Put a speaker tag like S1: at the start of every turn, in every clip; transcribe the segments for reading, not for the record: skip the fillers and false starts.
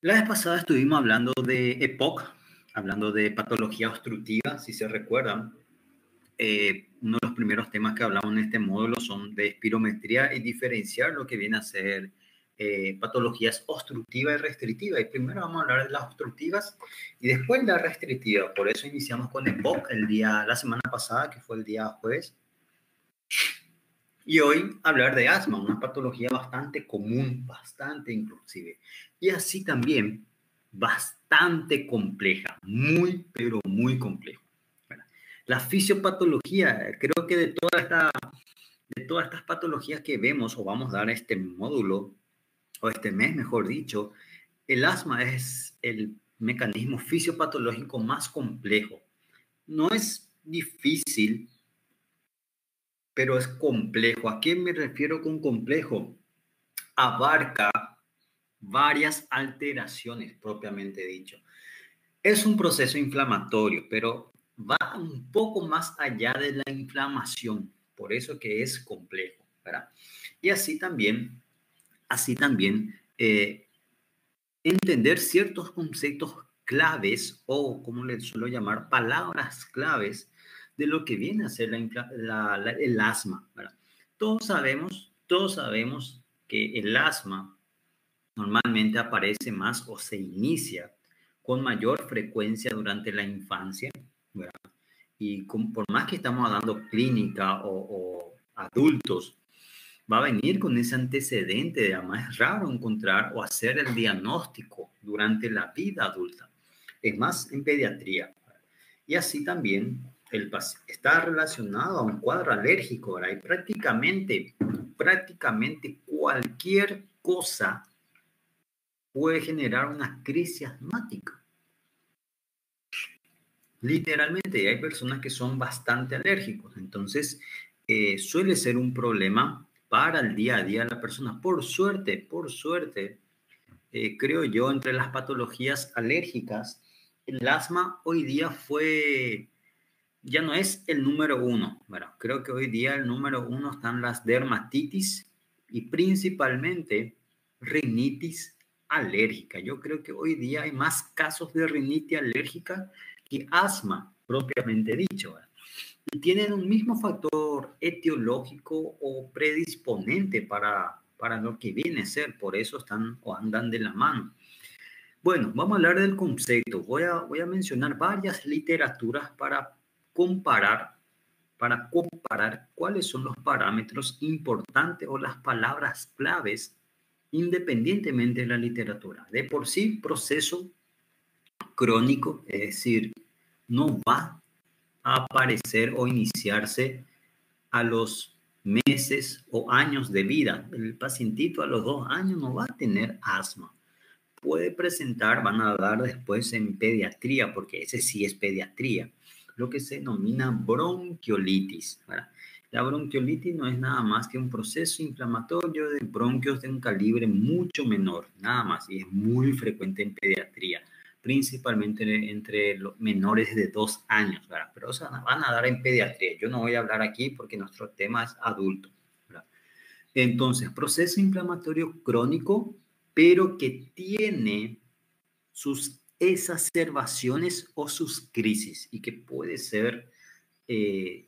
S1: La vez pasada estuvimos hablando de EPOC, hablando de patología obstructiva, si se recuerdan. Uno de los primeros temas que hablamos en este módulo son de espirometría y diferenciar lo que viene a ser patologías obstructivas y restrictivas. Y primero vamos a hablar de las obstructivas y después las restrictivas. Por eso iniciamos con EPOC la semana pasada, que fue el día jueves. Y hoy hablar de asma, una patología bastante común, bastante inclusive. Y así también bastante compleja, muy, pero muy compleja. La fisiopatología, creo que de todas estas patologías que vemos o vamos a dar este módulo, o este mes, mejor dicho, el asma es el mecanismo fisiopatológico más complejo. No es difícil, pero es complejo. ¿A qué me refiero con complejo? Abarca varias alteraciones, propiamente dicho. Es un proceso inflamatorio, pero va un poco más allá de la inflamación, por eso que es complejo, ¿verdad? Y así también entender ciertos conceptos claves o, como les suelo llamar, palabras claves de lo que viene a ser el asma, ¿verdad? Todos sabemos que el asma normalmente aparece más o se inicia con mayor frecuencia durante la infancia, ¿verdad? Y por más que estamos dando clínica o adultos, va a venir con ese antecedente. Además, es raro encontrar o hacer el diagnóstico durante la vida adulta. Es más en pediatría. Y así también está relacionado a un cuadro alérgico, ¿verdad? Y prácticamente cualquier cosa puede generar una crisis asmática. Literalmente, hay personas que son bastante alérgicos, entonces suele ser un problema para el día a día de la persona. Por suerte, creo yo, entre las patologías alérgicas, el asma hoy día ya no es el número uno, ¿verdad? Creo que hoy día el número uno están las dermatitis y principalmente rinitis alérgica. Yo creo que hoy día hay más casos de rinitis alérgica que asma, propiamente dicho, ¿verdad? Y tienen un mismo factor etiológico o predisponente para lo que viene a ser, por eso están o andan de la mano. Bueno, vamos a hablar del concepto. Voy a mencionar varias literaturas comparar, para comparar cuáles son los parámetros importantes o las palabras claves independientemente de la literatura. De por sí, proceso crónico, es decir, no va a aparecer o iniciarse a los meses o años de vida. El pacientito a los 2 años no va a tener asma. Puede presentar, van a dar después en pediatría, porque ese sí es pediatría, lo que se denomina bronquiolitis, ¿verdad? La bronquiolitis no es nada más que un proceso inflamatorio de bronquios de un calibre mucho menor, nada más, y es muy frecuente en pediatría, principalmente entre los menores de 2 años, ¿verdad? Pero o sea, van a dar en pediatría. Yo no voy a hablar aquí porque nuestro tema es adulto, ¿verdad? Entonces, proceso inflamatorio crónico, pero que tiene sus exacerbaciones o sus crisis y que puede ser eh,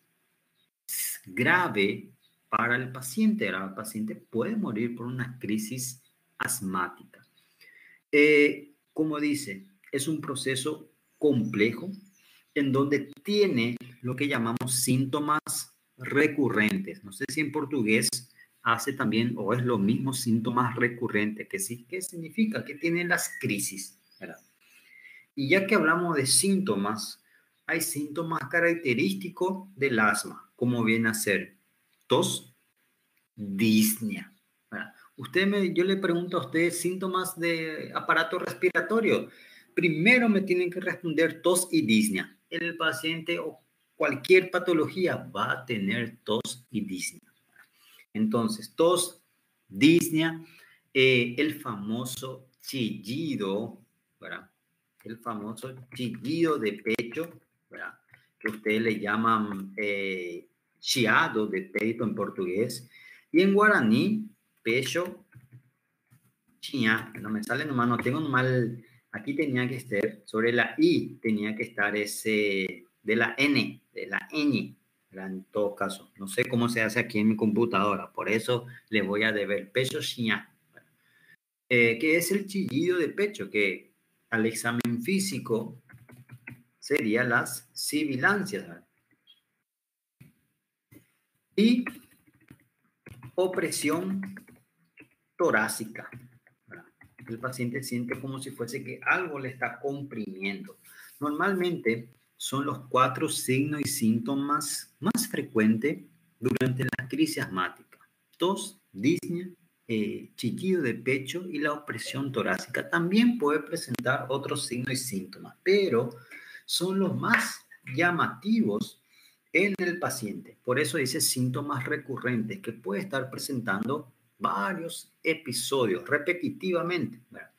S1: grave para el paciente. El paciente puede morir por una crisis asmática. Como dice, es un proceso complejo en donde tiene lo que llamamos síntomas recurrentes. No sé si en portugués hace también o es lo mismo síntomas recurrentes. ¿Qué significa? Que tienen las crisis, ¿verdad? Y ya que hablamos de síntomas, hay síntomas característicos del asma, como viene a ser tos, disnea, ¿verdad? Yo le pregunto a usted síntomas de aparato respiratorio. Primero me tienen que responder tos y disnea. El paciente o cualquier patología va a tener tos y disnea. Entonces, tos, disnea, el famoso chillido, ¿verdad? El famoso chillido de pecho, ¿verdad? Que ustedes le llaman chiado de peito en portugués. Y en guaraní, pecho Chía, no me sale nomás, no tengo mal. Aquí tenía que estar, sobre la I tenía que estar ese de la N, de la N, en todo caso. No sé cómo se hace aquí en mi computadora, por eso le voy a deber pecho chía. Que es el chillido de pecho, que al examen físico sería las sibilancias, ¿verdad? Y opresión torácica, ¿verdad? El paciente siente como si fuese que algo le está comprimiendo. Normalmente son los 4 signos y síntomas más frecuentes durante la crisis asmática: tos, disnea, chillido de pecho y la opresión torácica. También puede presentar otros signos y síntomas, pero son los más llamativos en el paciente. Por eso dice síntomas recurrentes, que puede estar presentando varios episodios repetitivamente, ¿verdad?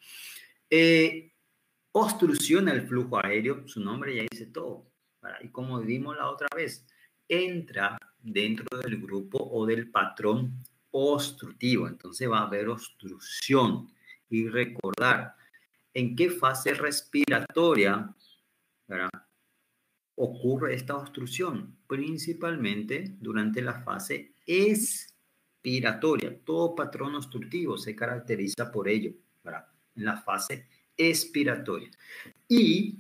S1: Obstrucciona el flujo aéreo, su nombre ya dice todo, ¿verdad? Y como vimos la otra vez, entra dentro del grupo o del patrón obstructivo, entonces va a haber obstrucción. Y recordar en qué fase respiratoria, ¿verdad?, ocurre esta obstrucción, principalmente durante la fase expiratoria. Todo patrón obstructivo se caracteriza por ello, ¿verdad?, en la fase expiratoria. Y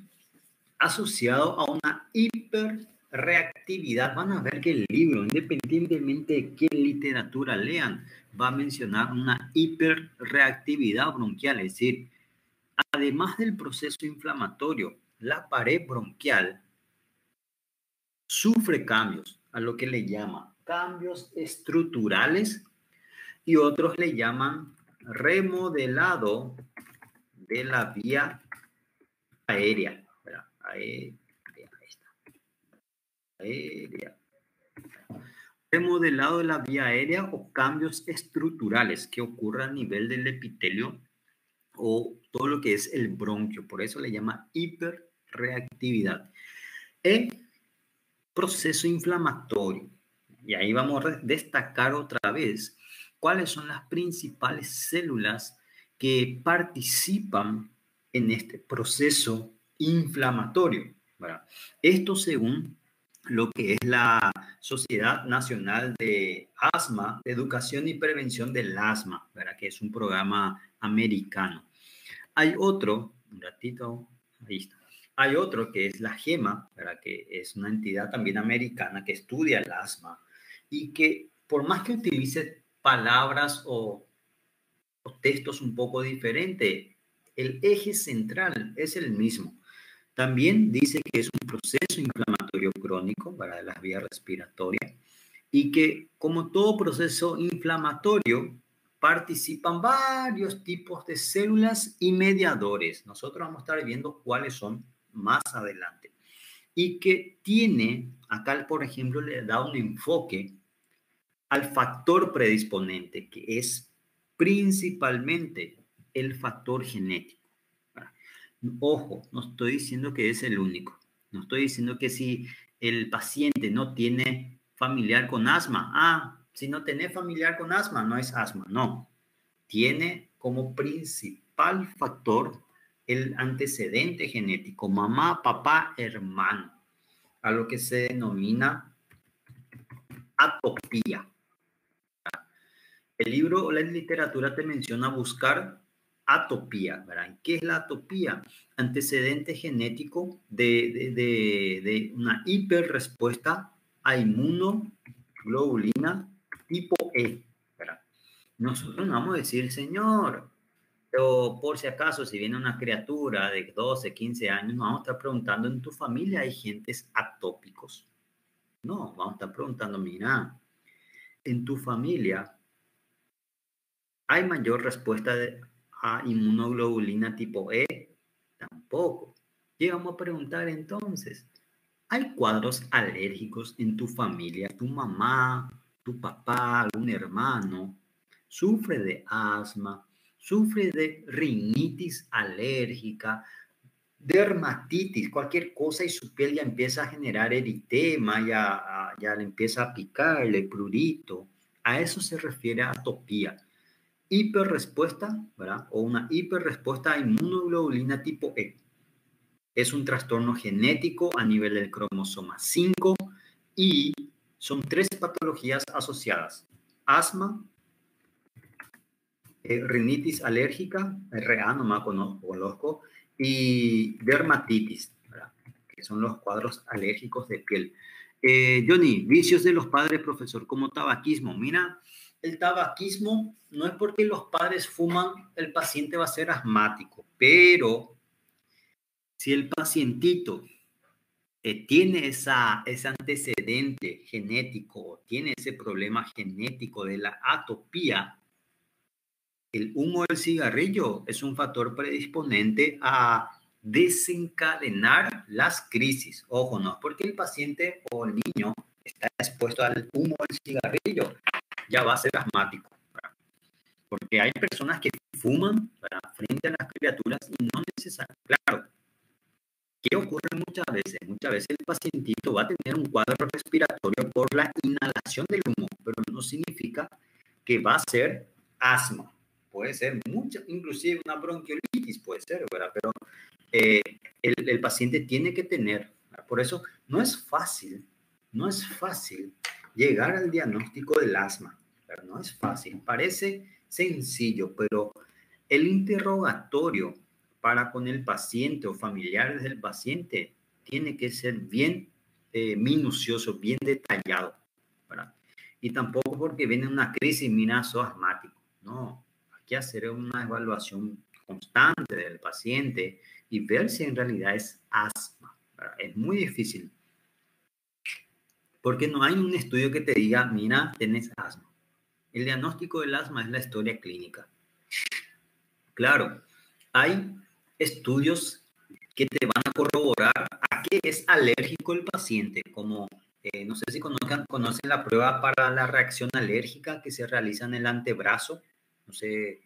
S1: asociado a una hiperreactividad. Van a ver que el libro, independientemente de qué literatura lean, va a mencionar una hiperreactividad bronquial, es decir, además del proceso inflamatorio, la pared bronquial sufre cambios, a lo que le llaman cambios estructurales, y otros le llaman remodelado de la vía aérea. Ahí está. Aérea. Remodelado de la vía aérea o cambios estructurales que ocurran a nivel del epitelio o todo lo que es el bronquio. Por eso le llama hiperreactividad. El proceso inflamatorio. Y ahí vamos a destacar otra vez cuáles son las principales células que participan en este proceso inflamatorio, ¿verdad? Esto según lo que es la Sociedad Nacional de Asma, de Educación y Prevención del Asma, ¿verdad?, que es un programa americano. Hay otro, un ratito, ahí está. Hay otro que es la GEMA, ¿verdad?, que es una entidad también americana que estudia el asma y que por más que utilice palabras o textos un poco diferentes, el eje central es el mismo. También dice que es un proceso inflamatorio crónico para las vías respiratorias y que, como todo proceso inflamatorio, participan varios tipos de células y mediadores. Nosotros vamos a estar viendo cuáles son más adelante. Y que tiene, acá por ejemplo, le da un enfoque al factor predisponente, que es principalmente el factor genético. Ojo, no estoy diciendo que es el único. No estoy diciendo que si el paciente no tiene familiar con asma, si no tiene familiar con asma, no es asma. No, tiene como principal factor el antecedente genético, mamá, papá, hermano, a lo que se denomina atopía. El libro o la literatura te menciona buscar atopía, ¿verdad? ¿Qué es la atopía? Antecedente genético de una hiperrespuesta a inmunoglobulina tipo E, ¿verdad? Nosotros no vamos a decir, señor, pero por si acaso, si viene una criatura de 12, 15 años, nos vamos a estar preguntando, ¿en tu familia hay gentes atópicos? No, vamos a estar preguntando, mira, ¿en tu familia hay mayor respuesta a inmunoglobulina tipo E? Tampoco. Llegamos a preguntar entonces, ¿hay cuadros alérgicos en tu familia? ¿Tu mamá, tu papá, algún hermano sufre de asma, sufre de rinitis alérgica, dermatitis, cualquier cosa, y su piel ya empieza a generar eritema, ya le empieza a picarle prurito? A eso se refiere a atopía. hiperrespuesta, ¿verdad? O una hiperrespuesta a inmunoglobulina tipo E. Es un trastorno genético a nivel del cromosoma 5 y son 3 patologías asociadas: asma, rinitis alérgica, RA, no me conozco, y dermatitis, ¿verdad? Que son los cuadros alérgicos de piel. Johnny, vicios de los padres, profesor, como tabaquismo. Mira, el tabaquismo no es porque los padres fuman, el paciente va a ser asmático, pero si el pacientito tiene ese antecedente genético, tiene ese problema genético de la atopía, el humo del cigarrillo es un factor predisponente a desencadenar las crisis. Ojo, no es porque el paciente o el niño está expuesto al humo del cigarrillo, ya va a ser asmático. ¿Verdad? Porque hay personas que fuman, ¿verdad?, frente a las criaturas y no necesariamente. Claro, ¿qué ocurre muchas veces? Muchas veces el pacientito va a tener un cuadro respiratorio por la inhalación del humo, pero no significa que va a ser asma. Puede ser mucha, inclusive una bronquiolitis, puede ser, ¿verdad? Pero el paciente tiene que tener, ¿verdad? Por eso no es fácil llegar al diagnóstico del asma, ¿verdad? No es fácil, parece sencillo, pero el interrogatorio para con el paciente o familiares del paciente tiene que ser bien minucioso, bien detallado, ¿verdad? Y tampoco porque viene una crisis, mira, sos asmático. No, hay que hacer una evaluación constante del paciente y ver si en realidad es asma, ¿verdad? Es muy difícil porque no hay un estudio que te diga, mira, tenés asma. El diagnóstico del asma es la historia clínica. Claro, hay estudios que te van a corroborar a qué es alérgico el paciente, como no sé si conocen la prueba para la reacción alérgica que se realiza en el antebrazo, no sé,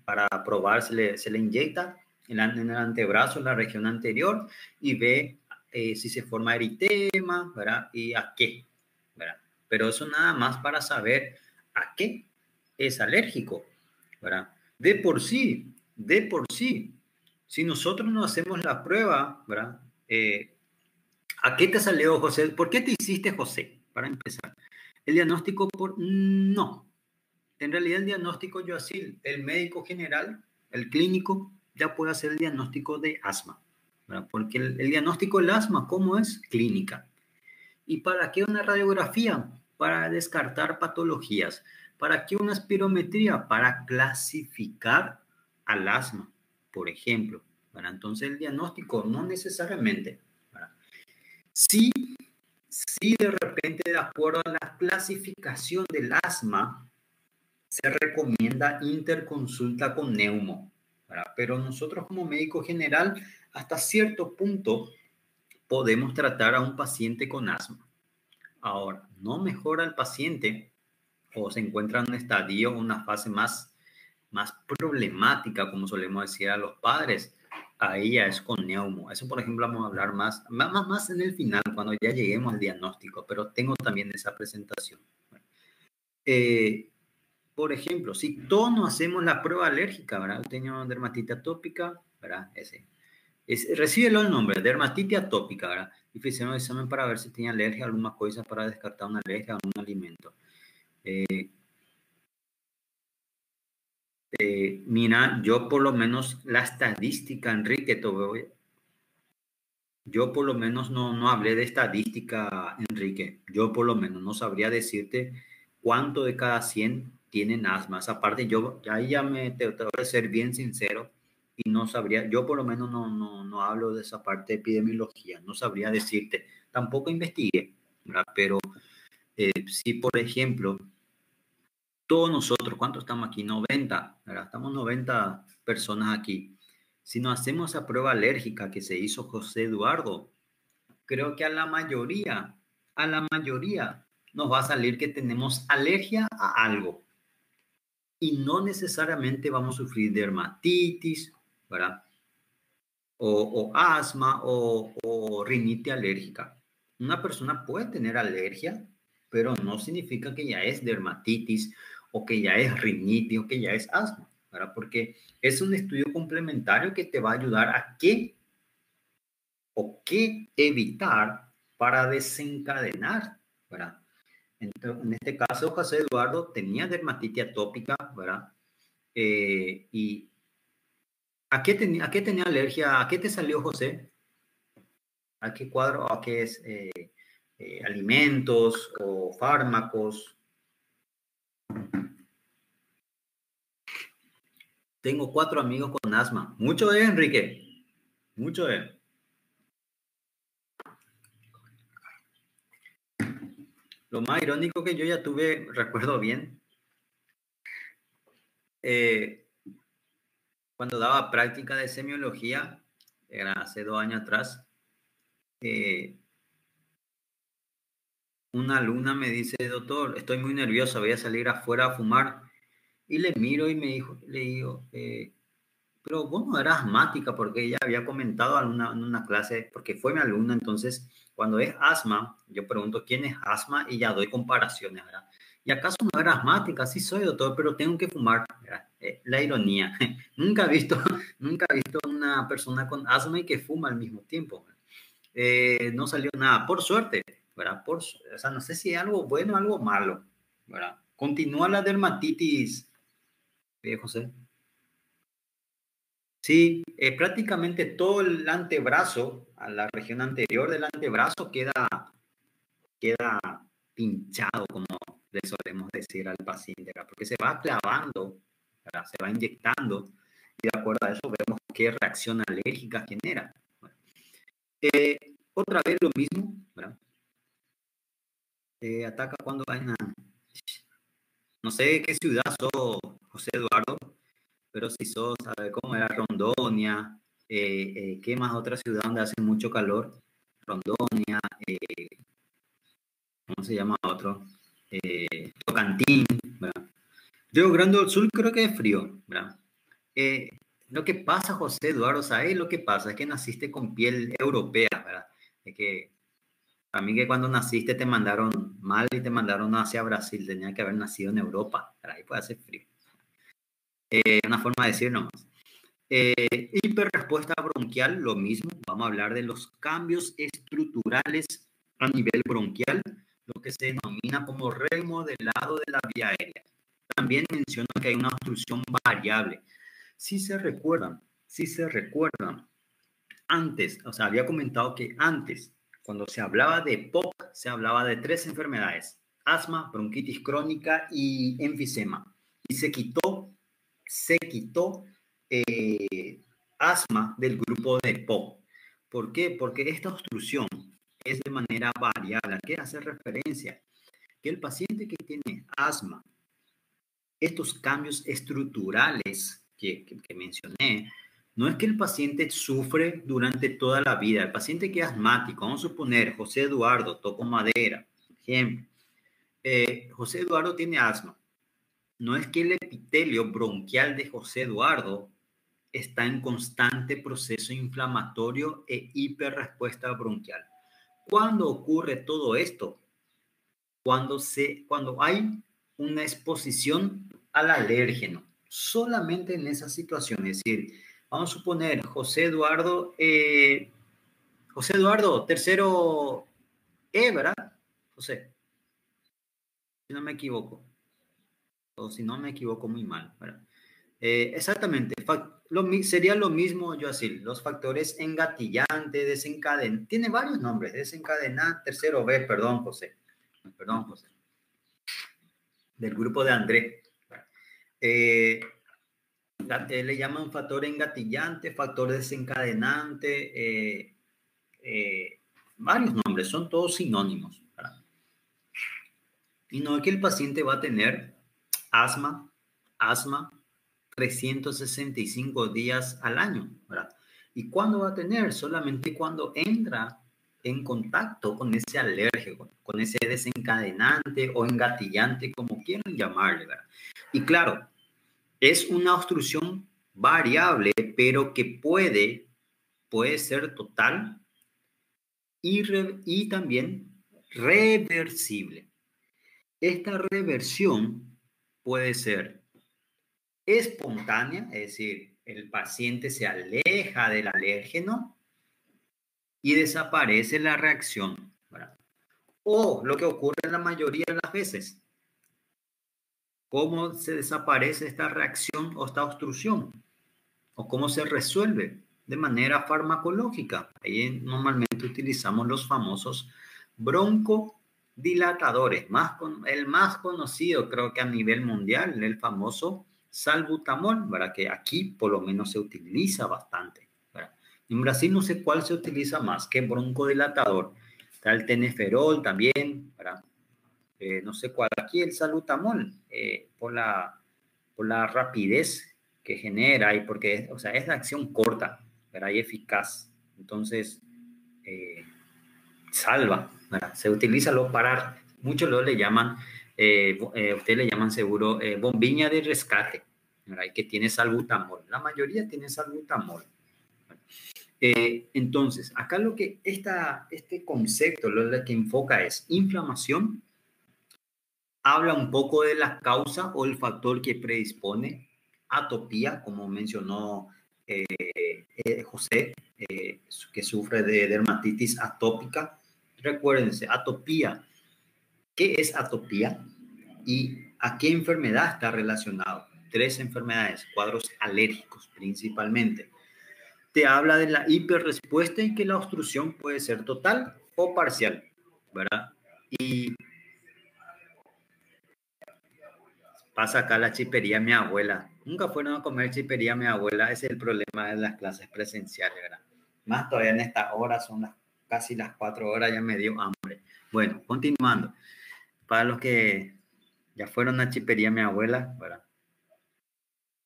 S1: para probar se le inyecta en el antebrazo, en la región anterior, y ve si se forma eritema, ¿verdad? Y a qué, ¿verdad? Pero eso nada más para saber a qué es alérgico, ¿verdad? De por sí, si nosotros no hacemos la prueba, ¿verdad? ¿A qué te salió, José? ¿Por qué te hiciste, José? Para empezar. El diagnóstico no. En realidad el diagnóstico yo así, el médico general, el clínico, ya puede hacer el diagnóstico de asma, ¿verdad? Porque el diagnóstico del asma, ¿cómo es? Clínica. ¿Y para qué una radiografía? Para descartar patologías. ¿Para qué una espirometría? Para clasificar al asma, por ejemplo. ¿Verdad? Entonces el diagnóstico no necesariamente. ¿Verdad? Sí, sí, de repente, de acuerdo a la clasificación del asma, se recomienda interconsulta con neumo. ¿Verdad? Pero nosotros como médico general, hasta cierto punto, podemos tratar a un paciente con asma. Ahora, no mejora el paciente o se encuentra en un estadio, una fase más problemática, como solemos decir a los padres, ahí ya es con neumo. Eso, por ejemplo, vamos a hablar más en el final, cuando ya lleguemos al diagnóstico, pero tengo también esa presentación. Eh, por ejemplo, si todos no hacemos la prueba alérgica, ¿verdad? Tengo dermatitis atópica, ¿verdad? Recíbelo el nombre, dermatitis atópica, ¿verdad? Y hicieron un examen para ver si tenía alergia a alguna cosa, para descartar una alergia a algún alimento. Mira, yo por lo menos la estadística, Enrique, yo por lo menos no hablé de estadística, Enrique. Yo por lo menos no sabría decirte cuánto de cada 100 tienen asmas. Aparte, yo ahí ya te voy a ser bien sincero y no sabría, yo por lo menos no hablo de esa parte de epidemiología, no sabría decirte. Tampoco investigué, ¿verdad? Pero si, por ejemplo, todos nosotros, ¿cuántos estamos aquí? 90, ¿verdad? Estamos 90 personas aquí. Si nos hacemos esa prueba alérgica que se hizo José Eduardo, creo que a la mayoría nos va a salir que tenemos alergia a algo. Y no necesariamente vamos a sufrir dermatitis, ¿verdad? O asma o rinitis alérgica. Una persona puede tener alergia, pero no significa que ya es dermatitis o que ya es rinitis, o que ya es asma, ¿verdad? Porque es un estudio complementario que te va a ayudar a qué o qué evitar para desencadenar, ¿verdad? Entonces, en este caso, José Eduardo tenía dermatitis atópica, ¿verdad? ¿Y a qué tenía alergia? ¿A qué te salió, José? ¿A qué cuadro? ¿A qué es? ¿Alimentos o fármacos? Tengo 4 amigos con asma. Mucho es, Enrique. Mucho es. Lo más irónico que yo ya tuve, recuerdo bien, eh, cuando daba práctica de semiología, era hace 2 años atrás, eh, una alumna me dice, doctor, estoy muy nerviosa, voy a salir afuera a fumar. Y le miro y le digo, pero vos no eras asmática, porque ella había comentado en una clase, porque fue mi alumna, entonces cuando es asma, yo pregunto quién es asma y ya doy comparaciones, ¿verdad? ¿Y acaso no era asmática? Sí soy, doctor, pero tengo que fumar, ¿verdad? La ironía. Nunca he visto, nunca he visto una persona con asma y que fuma al mismo tiempo. No salió nada, por suerte, ¿verdad? O sea, no sé si es algo bueno o algo malo, ¿verdad? Continúa la dermatitis, José. Sí, prácticamente todo el antebrazo, a la región anterior del antebrazo, queda pinchado, como le solemos decir al paciente, ¿verdad? Porque se va clavando, ¿verdad? Se va inyectando y de acuerdo a eso vemos qué reacción alérgica genera. Bueno, otra vez lo mismo, ¿verdad? Ataca cuando hay una... No sé qué ciudad sos, José Eduardo, pero si sos, ¿sabe cómo era Rondonia? ¿Qué más otra ciudad donde hace mucho calor? Rondonia, ¿cómo se llama otro? Tocantín, ¿verdad? Río Grande del Sur creo que es frío, ¿verdad? Eh, lo que pasa, José Eduardo, ¿sabes lo que pasa? Es que naciste con piel europea, ¿verdad? Es que a mí que cuando naciste te mandaron mal y te mandaron hacia Brasil, tenía que haber nacido en Europa, ¿verdad? Ahí puede hacer frío. Una forma de decir nomás. Hiperrespuesta bronquial, lo mismo. Vamos a hablar de los cambios estructurales a nivel bronquial, lo que se denomina como remodelado de la vía aérea. También menciona que hay una obstrucción variable. Si se recuerdan, antes, o sea, había comentado que antes, cuando se hablaba de POC, se hablaba de 3 enfermedades: asma, bronquitis crónica y enfisema. Y se quitó asma del grupo de POC. ¿Por qué? Porque esta obstrucción es de manera variable. ¿A qué hace referencia? Que el paciente que tiene asma, estos cambios estructurales que mencioné, no es que el paciente sufre durante toda la vida. El paciente que es asmático, vamos a suponer, José Eduardo, toco madera, ejemplo. José Eduardo tiene asma. No es que el epitelio bronquial de José Eduardo está en constante proceso inflamatorio e hiperrespuesta bronquial. ¿Cuándo ocurre todo esto? Cuando hay una exposición al alérgeno. Solamente en esa situación. Es decir, vamos a suponer José Eduardo, tercero ¿verdad? José, si no me equivoco. O si no me equivoco muy mal, ¿verdad? Exactamente, sería lo mismo, yo así, los factores engatillantes, desencadenantes, tiene varios nombres, desencadenante, tercero B, perdón, José, del grupo de André. Eh, le llaman factor engatillante, factor desencadenante, varios nombres, son todos sinónimos, ¿verdad? Y no es que el paciente va a tener asma 365 días al año, ¿verdad? ¿Y cuándo va a tener? Solamente cuando entra en contacto con ese alérgico, con ese desencadenante o engatillante, como quieran llamarle, ¿verdad? Y claro, es una obstrucción variable, pero que puede ser total y también reversible. Esta reversión puede ser espontánea, es decir, el paciente se aleja del alérgeno y desaparece la reacción, ¿verdad? O lo que ocurre en la mayoría de las veces, ¿cómo se desaparece esta reacción o esta obstrucción? ¿O cómo se resuelve? De manera farmacológica. Ahí normalmente utilizamos los famosos broncodilatadores. El más conocido creo que a nivel mundial, el famoso salbutamol, ¿verdad? Que aquí por lo menos se utiliza bastante, ¿verdad? En Brasil no sé cuál se utiliza más que broncodilatador. Está el teneferol también, ¿verdad? No sé cuál. Aquí el salbutamol, por la rapidez que genera y porque, o sea, es de acción corta, ¿verdad? Y eficaz. Entonces, eh, salva, ¿verdad? Se utiliza lo para, muchos lo le llaman, ustedes le llaman seguro bombilla de rescate, ¿verdad? Y que tiene salbutamol. La mayoría tiene salbutamol. Entonces, acá lo que este concepto lo que enfoca es inflamación, habla un poco de la causa o el factor que predispone, atopía, como mencionó José, que sufre de dermatitis atópica. Recuérdense, atopía. ¿Qué es atopía y a qué enfermedad está relacionado? Tres enfermedades, cuadros alérgicos principalmente. Te habla de la hiperrespuesta y que la obstrucción puede ser total o parcial, ¿verdad? Y pasa acá la chipería mi abuela. Nunca fueron a comer chipería mi abuela. Ese es el problema de las clases presenciales, ¿verdad? Más todavía en esta hora, son casi las 4 horas, ya me dio hambre. Bueno, continuando. Para los que ya fueron a chipería mi abuela, ¿verdad?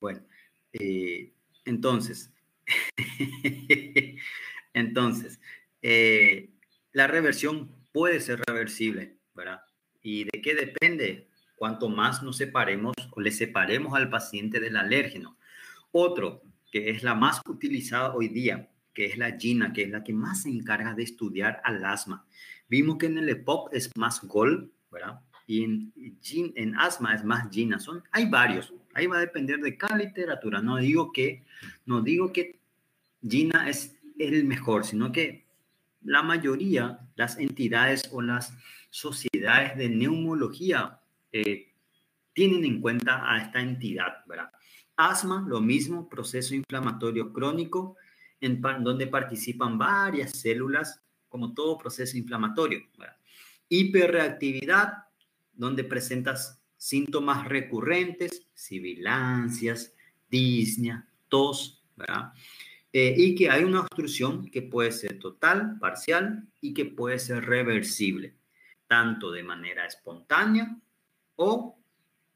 S1: Bueno, entonces, entonces, eh, la reversión puede ser reversible, ¿verdad? ¿Y de qué depende? Cuanto más nos separemos o le separemos al paciente del alérgeno. Otro, que es la más utilizada hoy día, que es la GINA, que es la que más se encarga de estudiar al asma. Vimos que en el EPOC es más GOL, ¿verdad? Y en asma es más GINA. Hay varios. Ahí va a depender de cada literatura. No digo que GINA es el mejor, sino que la mayoría, las entidades o las sociedades de neumología tienen en cuenta a esta entidad, ¿verdad? Asma, lo mismo, proceso inflamatorio crónico, donde participan varias células, como todo proceso inflamatorio, ¿verdad? Hiperreactividad, donde presentas síntomas recurrentes, sibilancias, disnea, tos, ¿verdad? Y que hay una obstrucción que puede ser total, parcial y que puede ser reversible, tanto de manera espontánea o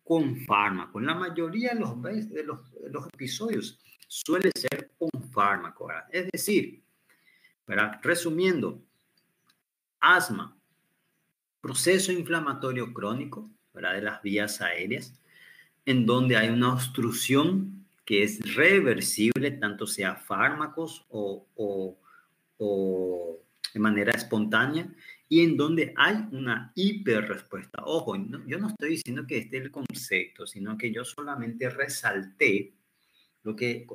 S1: con fármaco. En la mayoría de los episodios suele ser con fármaco, ¿verdad? Es decir, ¿verdad? Resumiendo, asma, proceso inflamatorio crónico, ¿verdad? De las vías aéreas, en donde hay una obstrucción que es reversible, tanto sea fármacos o de manera espontánea, y en donde hay una hiperrespuesta. Ojo, yo no estoy diciendo que este es el concepto, sino que yo solamente resalté lo que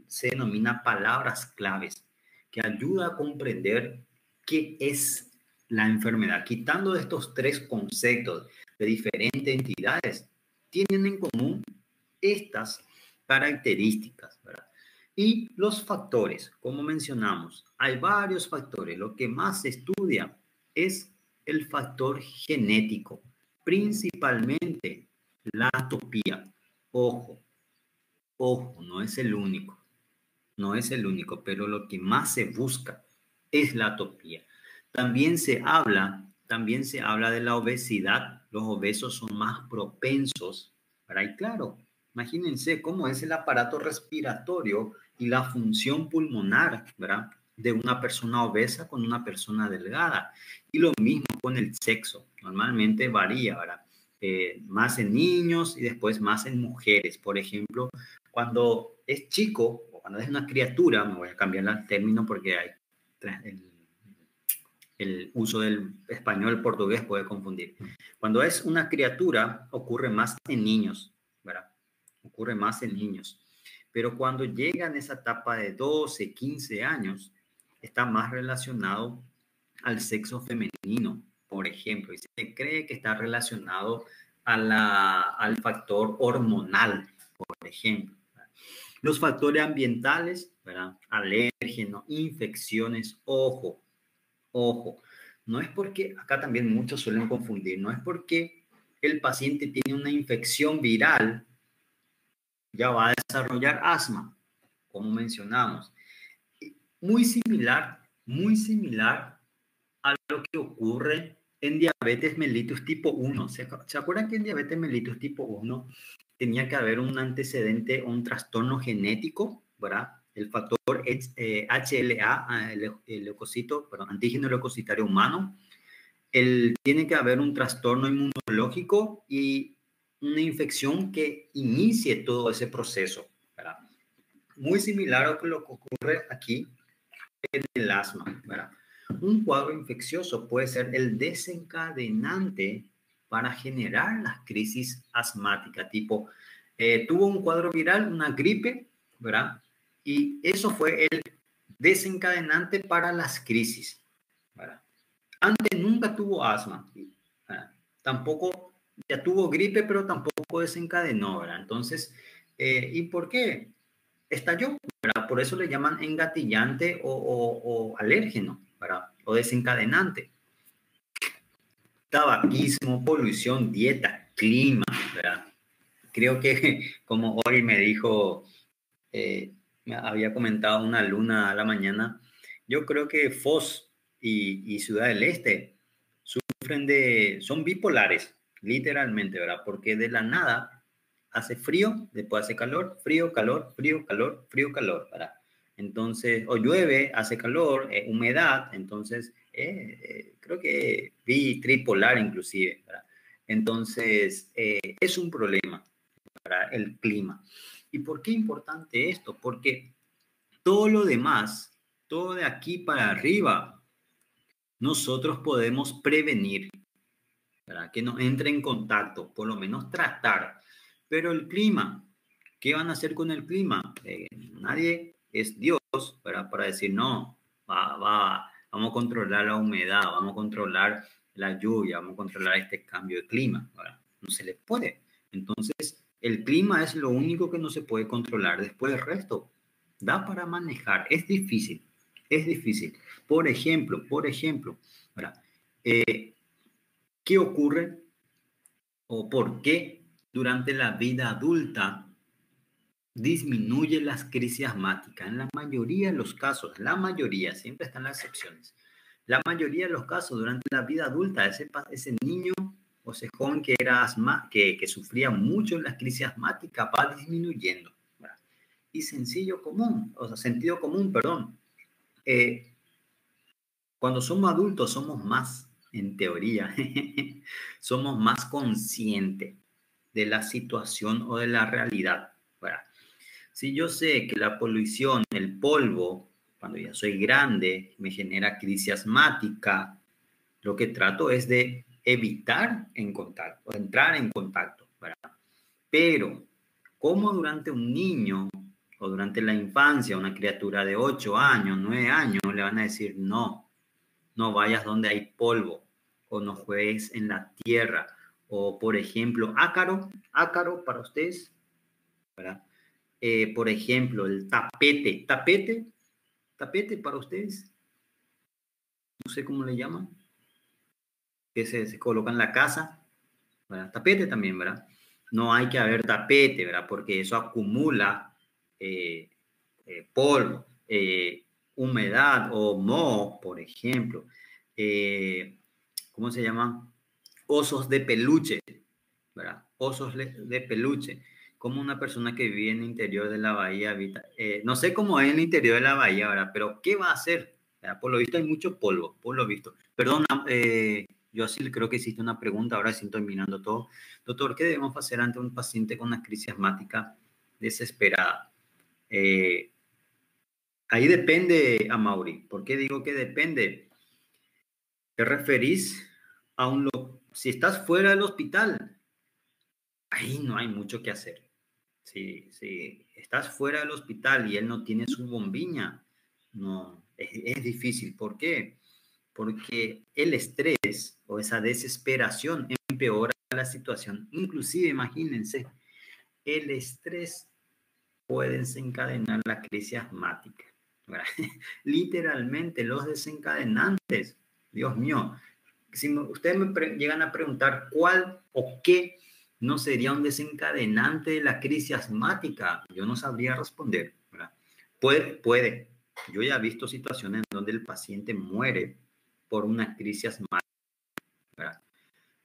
S1: se denomina palabras claves, que ayuda a comprender qué es la enfermedad. Quitando estos tres conceptos de diferentes entidades, tienen en común estas características, ¿verdad? Y los factores, como mencionamos, hay varios factores. Lo que más se estudia es el factor genético, principalmente la atopía. Ojo, ojo, no es el único, no es el único, pero lo que más se busca es la atopía. También se habla de la obesidad. Los obesos son más propensos, ¿verdad? Y claro, imagínense cómo es el aparato respiratorio y la función pulmonar, ¿verdad? De una persona obesa con una persona delgada. Y lo mismo con el sexo. Normalmente varía, ¿verdad? Más en niños y después más en mujeres. Por ejemplo, cuando es chico o cuando es una criatura, me voy a cambiar el término porque hay el uso del español portugués puede confundir. Cuando es una criatura, ocurre más en niños, ocurre más en niños. Pero cuando llegan a esa etapa de 12, 15 años, está más relacionado al sexo femenino, por ejemplo, y se cree que está relacionado al factor hormonal, por ejemplo. Los factores ambientales, ¿verdad? Alérgenos, infecciones, ojo, ojo. No es porque, acá también muchos suelen confundir, no es porque el paciente tiene una infección viral, ya va a desarrollar asma, como mencionamos. Muy similar a lo que ocurre en diabetes mellitus tipo 1. ¿Se acuerdan que en diabetes mellitus tipo 1 tenía que haber un antecedente, un trastorno genético, ¿verdad? El factor HLA, el leucocito, perdón, antígeno leucocitario humano. Tiene que haber un trastorno inmunológico y una infección que inicie todo ese proceso, ¿verdad? Muy similar a lo que ocurre aquí en el asma, ¿verdad? Un cuadro infeccioso puede ser el desencadenante para generar las crisis asmáticas, tipo, tuvo un cuadro viral, una gripe, ¿verdad? Y eso fue el desencadenante para las crisis, ¿verdad? Antes nunca tuvo asma, ¿verdad? Tampoco, ya tuvo gripe, pero tampoco desencadenó, ¿verdad? Entonces, ¿y por qué? Estalló, ¿verdad? Por eso le llaman engatillante o alérgeno, ¿verdad? O desencadenante. Tabaquismo, polución, dieta, clima, ¿verdad? Creo que, como hoy me dijo, me había comentado una alumna a la mañana, yo creo que Foz y Ciudad del Este son bipolares, literalmente, ¿verdad? Porque de la nada hace frío, después hace calor, frío, calor, frío, calor, frío, calor, ¿verdad? Entonces, o llueve, hace calor, humedad, entonces, creo que vi tripolar inclusive, ¿verdad? Entonces, es un problema para el clima. ¿Y por qué es importante esto? Porque todo lo demás, todo de aquí para arriba, nosotros podemos prevenir, ¿verdad? Que no entre en contacto, por lo menos tratar. Pero el clima, ¿qué van a hacer con el clima? Nadie es Dios, ¿verdad? Para decir, no, vamos a controlar la humedad, vamos a controlar la lluvia, vamos a controlar este cambio de clima, ¿verdad? No se le puede. Entonces, el clima es lo único que no se puede controlar. Después el resto, da para manejar. Es difícil, es difícil. Por ejemplo, ¿verdad? ¿Qué ocurre o por qué durante la vida adulta disminuye las crisis asmáticas? En la mayoría de los casos, la mayoría, siempre están las excepciones, la mayoría de los casos durante la vida adulta, ese niño o ese joven que era que sufría mucho las crisis asmáticas va disminuyendo, ¿verdad? Y sentido común, perdón. Eh, Cuando somos adultos somos más, en teoría, somos más conscientes de la situación o de la realidad, ¿verdad? Si yo sé que la polución, el polvo, cuando ya soy grande, me genera crisis asmática, lo que trato es de evitar en contacto, entrar en contacto, ¿verdad? Pero, como durante un niño o durante la infancia, una criatura de 8 años, 9 años, le van a decir no, no vayas donde hay polvo, o no juegues en la tierra, o por ejemplo, ácaro para ustedes, ¿verdad? Por ejemplo, el tapete para ustedes, no sé cómo le llaman, que se coloca en la casa, ¿verdad? Tapete también, ¿verdad? No hay que haber tapete, ¿verdad? Porque eso acumula eh, polvo, humedad o moho, por ejemplo. ¿Cómo se llama? Osos de peluche, ¿verdad? De peluche. Como una persona que vive en el interior de la bahía, no sé cómo es en el interior de la bahía, ¿verdad? Pero ¿qué va a hacer? ¿Verdad? Por lo visto hay mucho polvo, por lo visto. Perdona, yo así creo que hiciste una pregunta, ahora sí estoy mirando todo. Doctor, ¿qué debemos hacer ante un paciente con una crisis asmática desesperada? Eh, Ahí depende, Amaury. ¿Por qué digo que depende? ¿Te referís a si estás fuera del hospital? Ahí no hay mucho que hacer. Si estás fuera del hospital y él no tiene su bombilla, no, es difícil. ¿Por qué? Porque el estrés o esa desesperación empeora la situación. Inclusive, imagínense, el estrés puede desencadenar la crisis asmática. Literalmente, los desencadenantes, Dios mío, si ustedes me llegan a preguntar cuál o qué no sería un desencadenante de la crisis asmática, yo no sabría responder. ¿Verdad? Puede. Yo ya he visto situaciones en donde el paciente muere por una crisis asmática. ¿Verdad?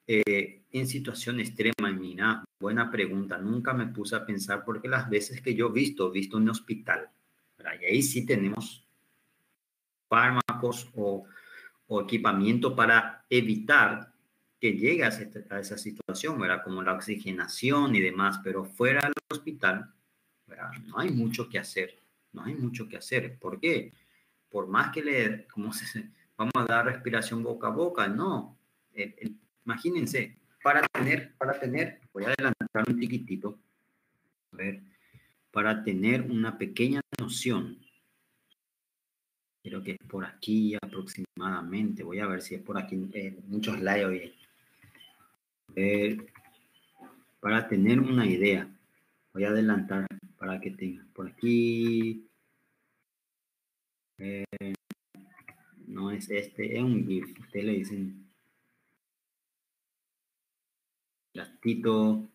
S1: En situación extrema, mira, buena pregunta. Nunca me puse a pensar porque las veces que yo he visto en hospital, ¿verdad? Y ahí sí tenemos fármacos o equipamiento para evitar que llegue a esa situación, ¿verdad? Como la oxigenación y demás, pero fuera del hospital, ¿verdad? No hay mucho que hacer, no hay mucho que hacer. ¿Por qué? Por más que vamos a dar respiración boca a boca, no. Imagínense, voy a adelantar un tiquitito, a ver, para tener una pequeña noción. Creo que es por aquí aproximadamente. Voy a ver si es por aquí. Muchos likes hoy. Para tener una idea, voy a adelantar para que tengan. Por aquí. No es este, es un GIF. Ustedes le dicen gatito.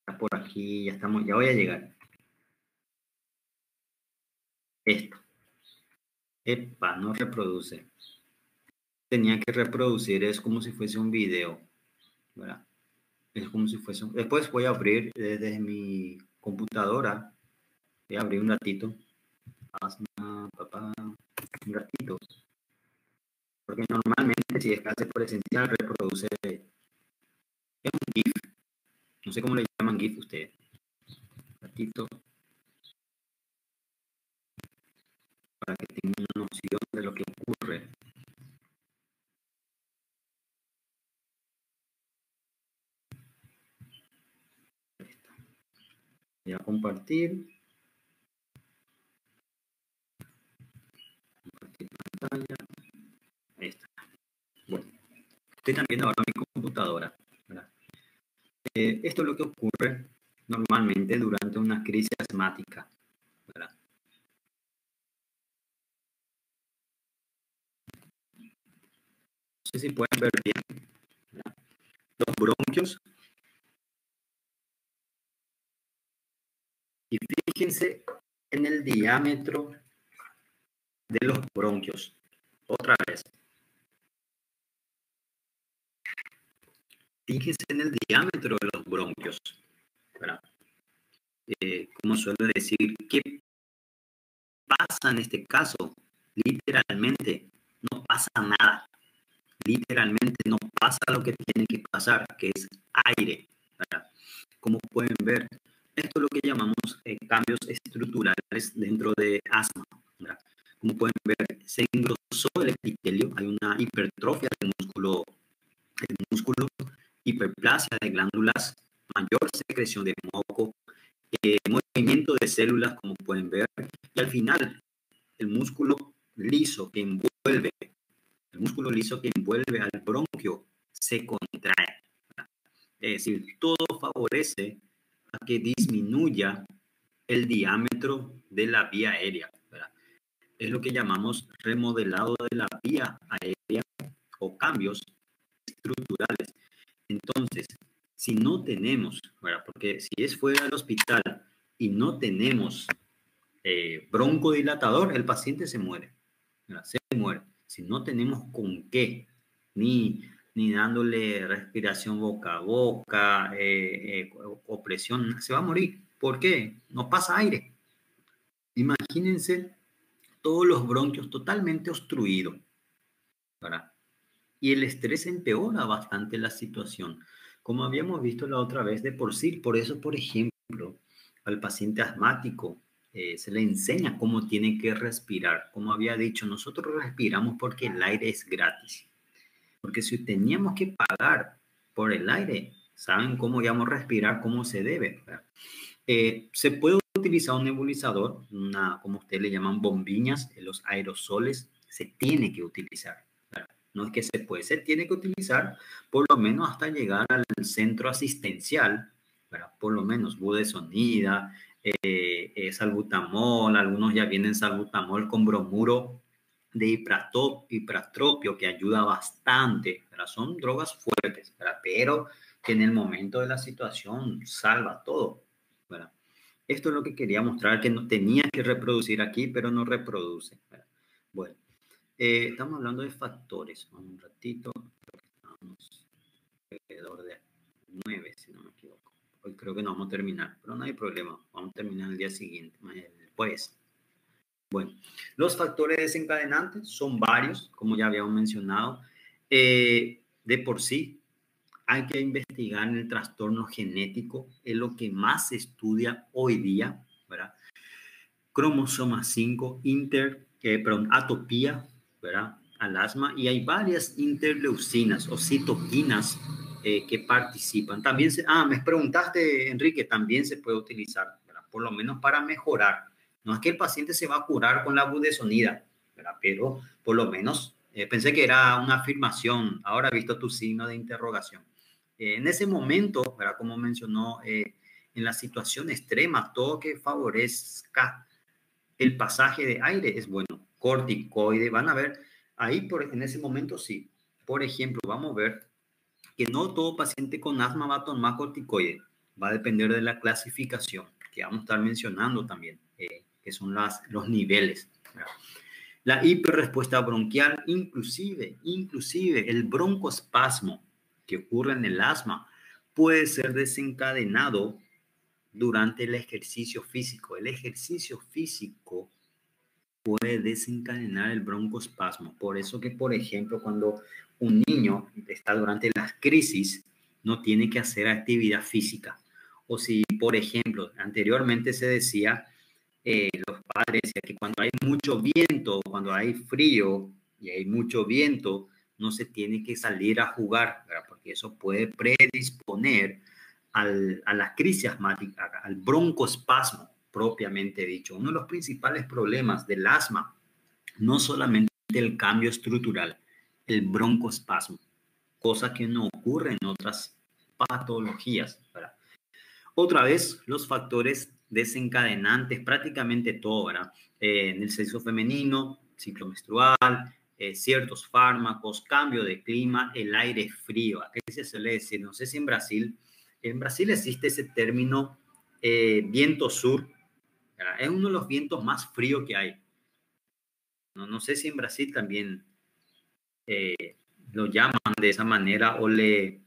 S1: Está por aquí. Ya voy a llegar. Esto. Epa, no reproduce. Tenía que reproducir, es como si fuese un video, ¿verdad? Es como si fuese Después voy a abrir desde mi computadora, voy a abrir un ratito, papá, un ratito, porque normalmente si es clase presencial reproduce, es un GIF, no sé cómo le llaman GIF ustedes, un ratito, para que tengan una noción de lo que ocurre. Voy a compartir pantalla, ahí está. Bueno, estoy también ahora en mi computadora, ¿verdad? Esto es lo que ocurre normalmente durante una crisis asmática, ¿verdad? No sé si pueden ver bien, ¿verdad? Los bronquios. Y fíjense en el diámetro de los bronquios. Otra vez. Fíjense en el diámetro de los bronquios, ¿verdad? Como suelo decir, ¿qué pasa en este caso? Literalmente, no pasa nada. Literalmente no pasa lo que tiene que pasar, que es aire, ¿verdad? Como pueden ver, esto es lo que llamamos cambios estructurales dentro de asma, ¿verdad? Como pueden ver, se engrosó el epitelio, hay una hipertrofia del músculo, hiperplasia de glándulas, mayor secreción de moco, movimiento de células, como pueden ver, y al final el músculo liso que envuelve al bronquio se contrae. Es decir, todo favorece a que disminuya el diámetro de la vía aérea, ¿verdad? Es lo que llamamos remodelado de la vía aérea o cambios estructurales. Entonces, si no tenemos, ¿verdad? Porque si es fuera del hospital y no tenemos broncodilatador, el paciente se muere, ¿verdad? Se muere. Si no tenemos con qué, ni dándole respiración boca a boca, opresión, se va a morir. ¿Por qué? No pasa aire. Imagínense todos los bronquios totalmente obstruidos, ¿verdad? Y el estrés empeora bastante la situación. Como habíamos visto la otra vez de por sí, por eso, por ejemplo, al paciente asmático se le enseña cómo tiene que respirar. Como había dicho, nosotros respiramos porque el aire es gratis. Porque si teníamos que pagar por el aire, saben cómo, digamos, respirar, cómo se debe, ¿verdad? Se puede utilizar un nebulizador, como ustedes le llaman bombiñas, los aerosoles, se tiene que utilizar, ¿verdad? No es que se puede, se tiene que utilizar por lo menos hasta llegar al centro asistencial, ¿verdad? Por lo menos budesonida, salbutamol, algunos ya vienen salbutamol con bromuro de hipratropio que ayuda bastante, ¿verdad? Son drogas fuertes, ¿verdad? Pero que en el momento de la situación salva todo, ¿verdad? Esto es lo que quería mostrar, que no tenía que reproducir aquí, pero no reproduce, ¿verdad? Bueno, estamos hablando de factores. Un ratito, estamos alrededor de 9, si no me equivoco. Hoy creo que no vamos a terminar, pero no hay problema. Vamos a terminar el día siguiente, después. Bueno, los factores desencadenantes son varios, como ya habíamos mencionado. De por sí, hay que investigar en el trastorno genético, es lo que más se estudia hoy día, ¿verdad? Cromosoma 5, atopía, ¿verdad? Al asma, y hay varias interleucinas o citoquinas que participan. También me preguntaste, Enrique, también se puede utilizar, ¿verdad? Por lo menos para mejorar. No es que el paciente se va a curar con la budesonida, ¿verdad? Pero por lo menos, pensé que era una afirmación, ahora he visto tu signo de interrogación. En ese momento, ¿verdad? Como mencionó, en la situación extrema, todo que favorezca el pasaje de aire es bueno. Corticoide, van a ver, ahí en ese momento sí. Por ejemplo, vamos a ver que no todo paciente con asma va a tomar corticoide. Va a depender de la clasificación, que vamos a estar mencionando también, que son los niveles, ¿verdad? La hiperrespuesta bronquial, inclusive el broncoespasmo que ocurre en el asma, puede ser desencadenado durante el ejercicio físico. El ejercicio físico puede desencadenar el broncoespasmo. Por eso que, por ejemplo, cuando un niño está durante las crisis, no tiene que hacer actividad física. O si, por ejemplo, anteriormente se decía, los padres decían que cuando hay mucho viento, cuando hay frío y hay mucho viento, no se tiene que salir a jugar, ¿verdad? Porque eso puede predisponer a la crisis asmática, al broncoespasmo propiamente dicho. Uno de los principales problemas del asma, no solamente el cambio estructural, el broncoespasmo, cosa que no ocurre en otras patologías, ¿verdad? Otra vez, los factores desencadenantes, prácticamente todo, ¿verdad? En el sexo femenino, ciclo menstrual, ciertos fármacos, cambio de clima, el aire frío. Aquí se suele decir, no sé si en Brasil existe ese término viento sur, ¿verdad? Es uno de los vientos más fríos que hay. No sé si en Brasil también lo llaman de esa manera o le...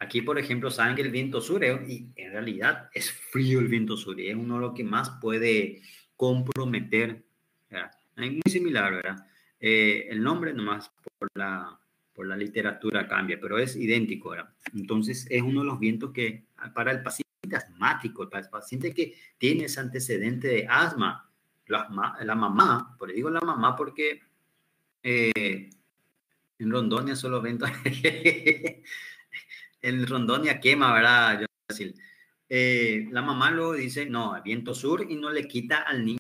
S1: Aquí, por ejemplo, saben que el viento sur, y en realidad es frío el viento sur, y es uno de los que más puede comprometer, ¿verdad? Es muy similar, ¿verdad? El nombre nomás por la literatura cambia, pero es idéntico, ¿verdad? Entonces, es uno de los vientos que para el paciente asmático, para el paciente que tiene ese antecedente de asma, la mamá, por digo la mamá porque en Rondonia solo ven... en Rondonia quema, ¿verdad? Yo, Brasil. La mamá luego dice, no, viento sur y no le quita al niño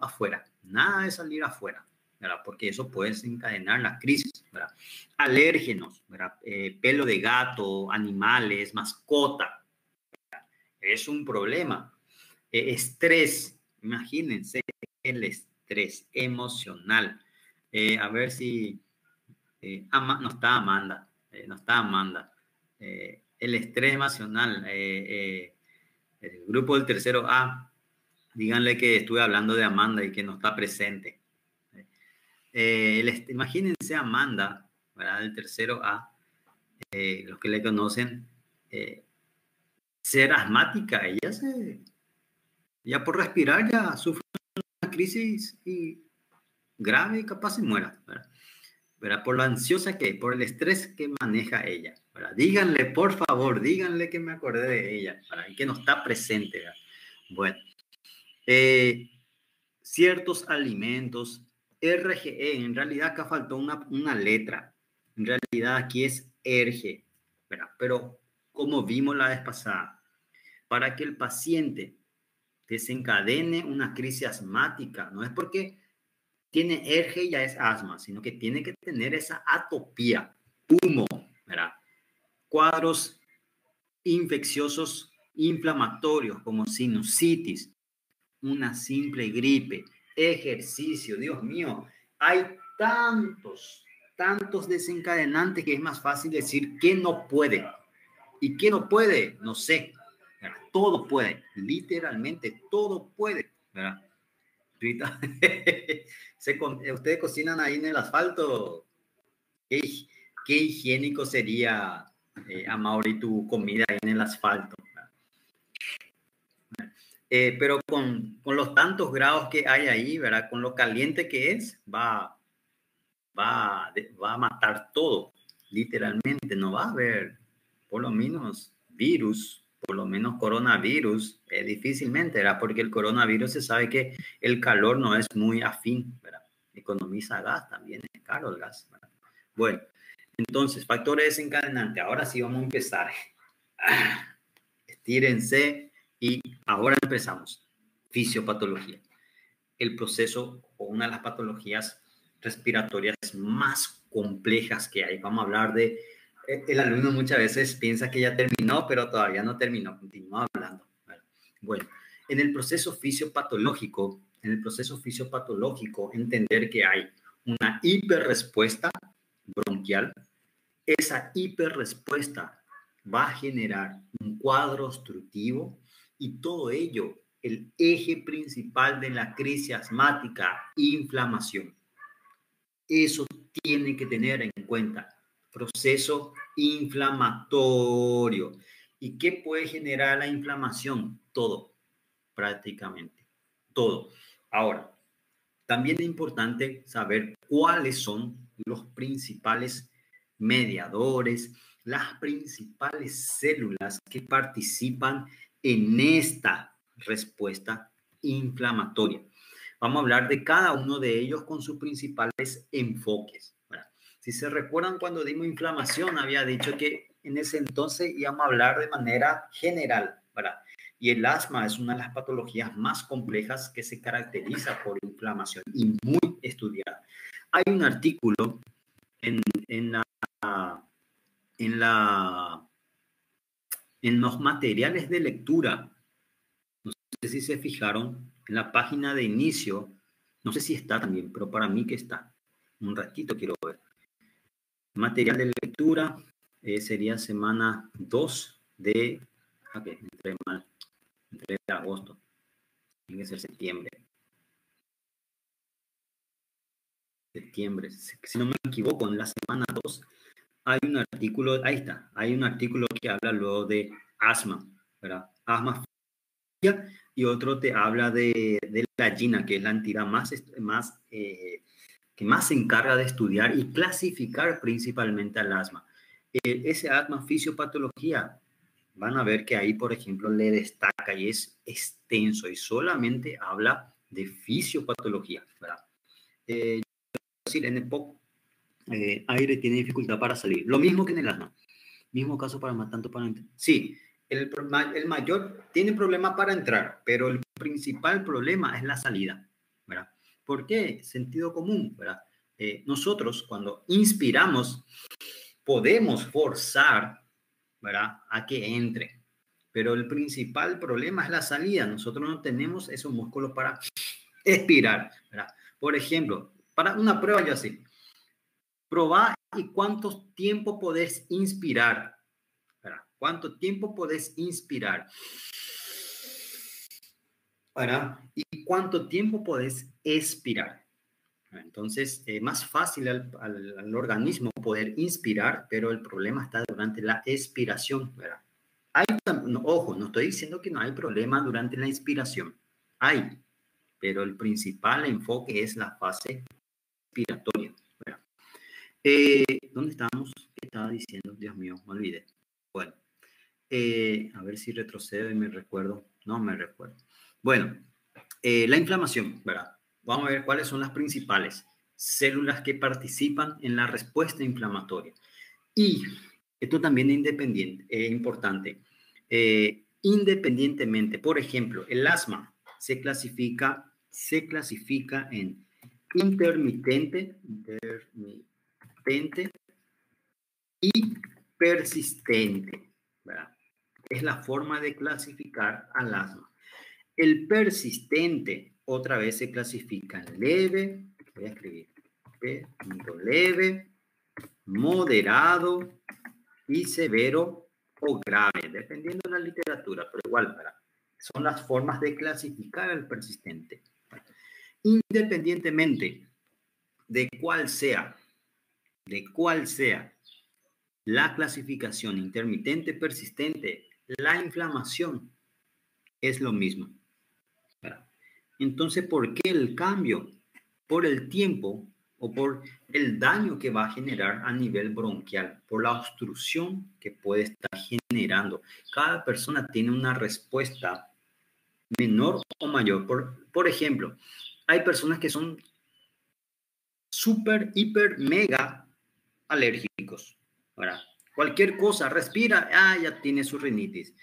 S1: afuera. Nada de salir afuera, ¿verdad? Porque eso puede desencadenar la crisis, ¿verdad? Alérgenos, ¿verdad? Pelo de gato, animales, mascota. ¿Verdad? Es un problema. Estrés, imagínense el estrés emocional. A ver si... no está Amanda, no está Amanda. El estrés emocional, el grupo del tercero A, díganle que estuve hablando de Amanda y que no está presente. Imagínense a Amanda, ¿verdad? Del tercero A, los que le conocen, ser asmática, ya por respirar ya sufre una crisis grave y capaz se muera, ¿verdad? ¿Verdad? Por lo ansiosa que, por el estrés que maneja ella, ¿verdad? Díganle, por favor, díganle que me acordé de ella, ¿verdad? Y que no está presente, ¿verdad? Bueno, ciertos alimentos, RGE, en realidad acá faltó una letra, En realidad aquí es ERGE, ¿verdad? Pero como vimos la vez pasada, para que el paciente desencadene una crisis asmática, no es porque tiene ERGE y ya es asma, sino que tiene que tener esa atopía, humo, ¿verdad? Cuadros infecciosos inflamatorios como sinusitis, una simple gripe, ejercicio, Dios mío, hay tantos desencadenantes que es más fácil decir que no puede. ¿Y qué no puede? No sé. ¿Verdad? Todo puede, literalmente todo puede, ¿verdad? Rita, ¿ustedes cocinan ahí en el asfalto? ¿Qué, qué higiénico sería, Amaury, tu comida ahí en el asfalto? Pero con los tantos grados que hay ahí, ¿verdad? Con lo caliente que es, va a matar todo, literalmente. No va a haber, por lo menos, virus, por lo menos coronavirus, difícilmente, ¿verdad? Porque el coronavirus se sabe que el calor no es muy afín, ¿verdad? Economiza gas, también es caro el gas, ¿verdad? Bueno, entonces, factores desencadenantes. Ahora sí vamos a empezar. Estírense y ahora empezamos. Fisiopatología. El proceso o una de las patologías respiratorias más complejas que hay. Vamos a hablar de, el alumno muchas veces piensa que ya terminó, pero todavía no terminó, continúa hablando. Bueno, en el proceso fisiopatológico, entender que hay una hiperrespuesta bronquial. Esa hiperrespuesta va a generar un cuadro obstructivo y todo ello, el eje principal de la crisis asmática, inflamación. Eso tiene que tener en cuenta. Proceso inflamatorio. ¿Y qué puede generar la inflamación? Todo, prácticamente. Todo. Ahora, también es importante saber cuáles son los principales mediadores, las principales células que participan en esta respuesta inflamatoria. Vamos a hablar de cada uno de ellos con sus principales enfoques, ¿verdad? Si se recuerdan cuando dimos inflamación, había dicho que en ese entonces íbamos a hablar de manera general, ¿verdad? Y el asma es una de las patologías más complejas que se caracteriza por inflamación y muy estudiada. Hay un artículo en, en, la, en, la, en los materiales de lectura, no sé si se fijaron, en la página de inicio, no sé si está también, pero para mí que está. Un ratito quiero ver. Material de lectura sería semana 2 de... Ok, entre agosto. Tiene que ser septiembre. Si no me equivoco, en la semana 2 hay un artículo, ahí está, hay un artículo que habla luego de asma, ¿verdad? Asma y otro te habla de la GINA, que es la entidad que más se encarga de estudiar y clasificar principalmente al asma. Ese asma fisiopatología, van a ver que ahí, por ejemplo, le destaca y es extenso y solamente habla de fisiopatología, ¿verdad? Decir, en EPOC, aire tiene dificultad para salir. Lo mismo que en el asma. Mismo caso para tanto para... Sí, el mayor tiene problema para entrar, pero el principal problema es la salida, ¿verdad? ¿Por qué? Sentido común, ¿verdad? Nosotros cuando inspiramos podemos forzar, ¿verdad? A que entre, pero el principal problema es la salida. Nosotros no tenemos esos músculos para expirar, ¿verdad? Por ejemplo, para una prueba yo así, probá y cuánto tiempo podés inspirar. ¿Verdad? ¿Cuánto tiempo podés inspirar? ¿Verdad? ¿Y cuánto tiempo podés expirar? Entonces, más fácil al organismo poder inspirar, pero el problema está durante la expiración, ¿verdad? Ojo, no estoy diciendo que no hay problema durante la inspiración. Hay, pero el principal enfoque es la fase expiratoria. ¿Dónde estamos? ¿Qué estaba diciendo? Dios mío, me olvidé. Bueno, a ver si retrocedo y me recuerdo. No me recuerdo. Bueno, la inflamación, ¿verdad? Vamos a ver cuáles son las principales. células que participan en la respuesta inflamatoria. Y esto también es importante. Independientemente, por ejemplo, el asma se clasifica en intermitente y persistente, ¿verdad? Es la forma de clasificar al asma. El persistente, otra vez se clasifica en leve, voy a escribir, leve, moderado y severo o grave, dependiendo de la literatura, pero igual, ¿verdad? Son las formas de clasificar al persistente. Independientemente de cuál sea la clasificación intermitente, persistente, la inflamación es lo mismo. Entonces, ¿por qué el cambio? Por el tiempo o por el daño que va a generar a nivel bronquial, por la obstrucción que puede estar generando. Cada persona tiene una respuesta menor o mayor. Por ejemplo, hay personas que son súper, hiper, mega alérgicos. ¿Verdad? Cualquier cosa, respira, ya tiene su rinitis.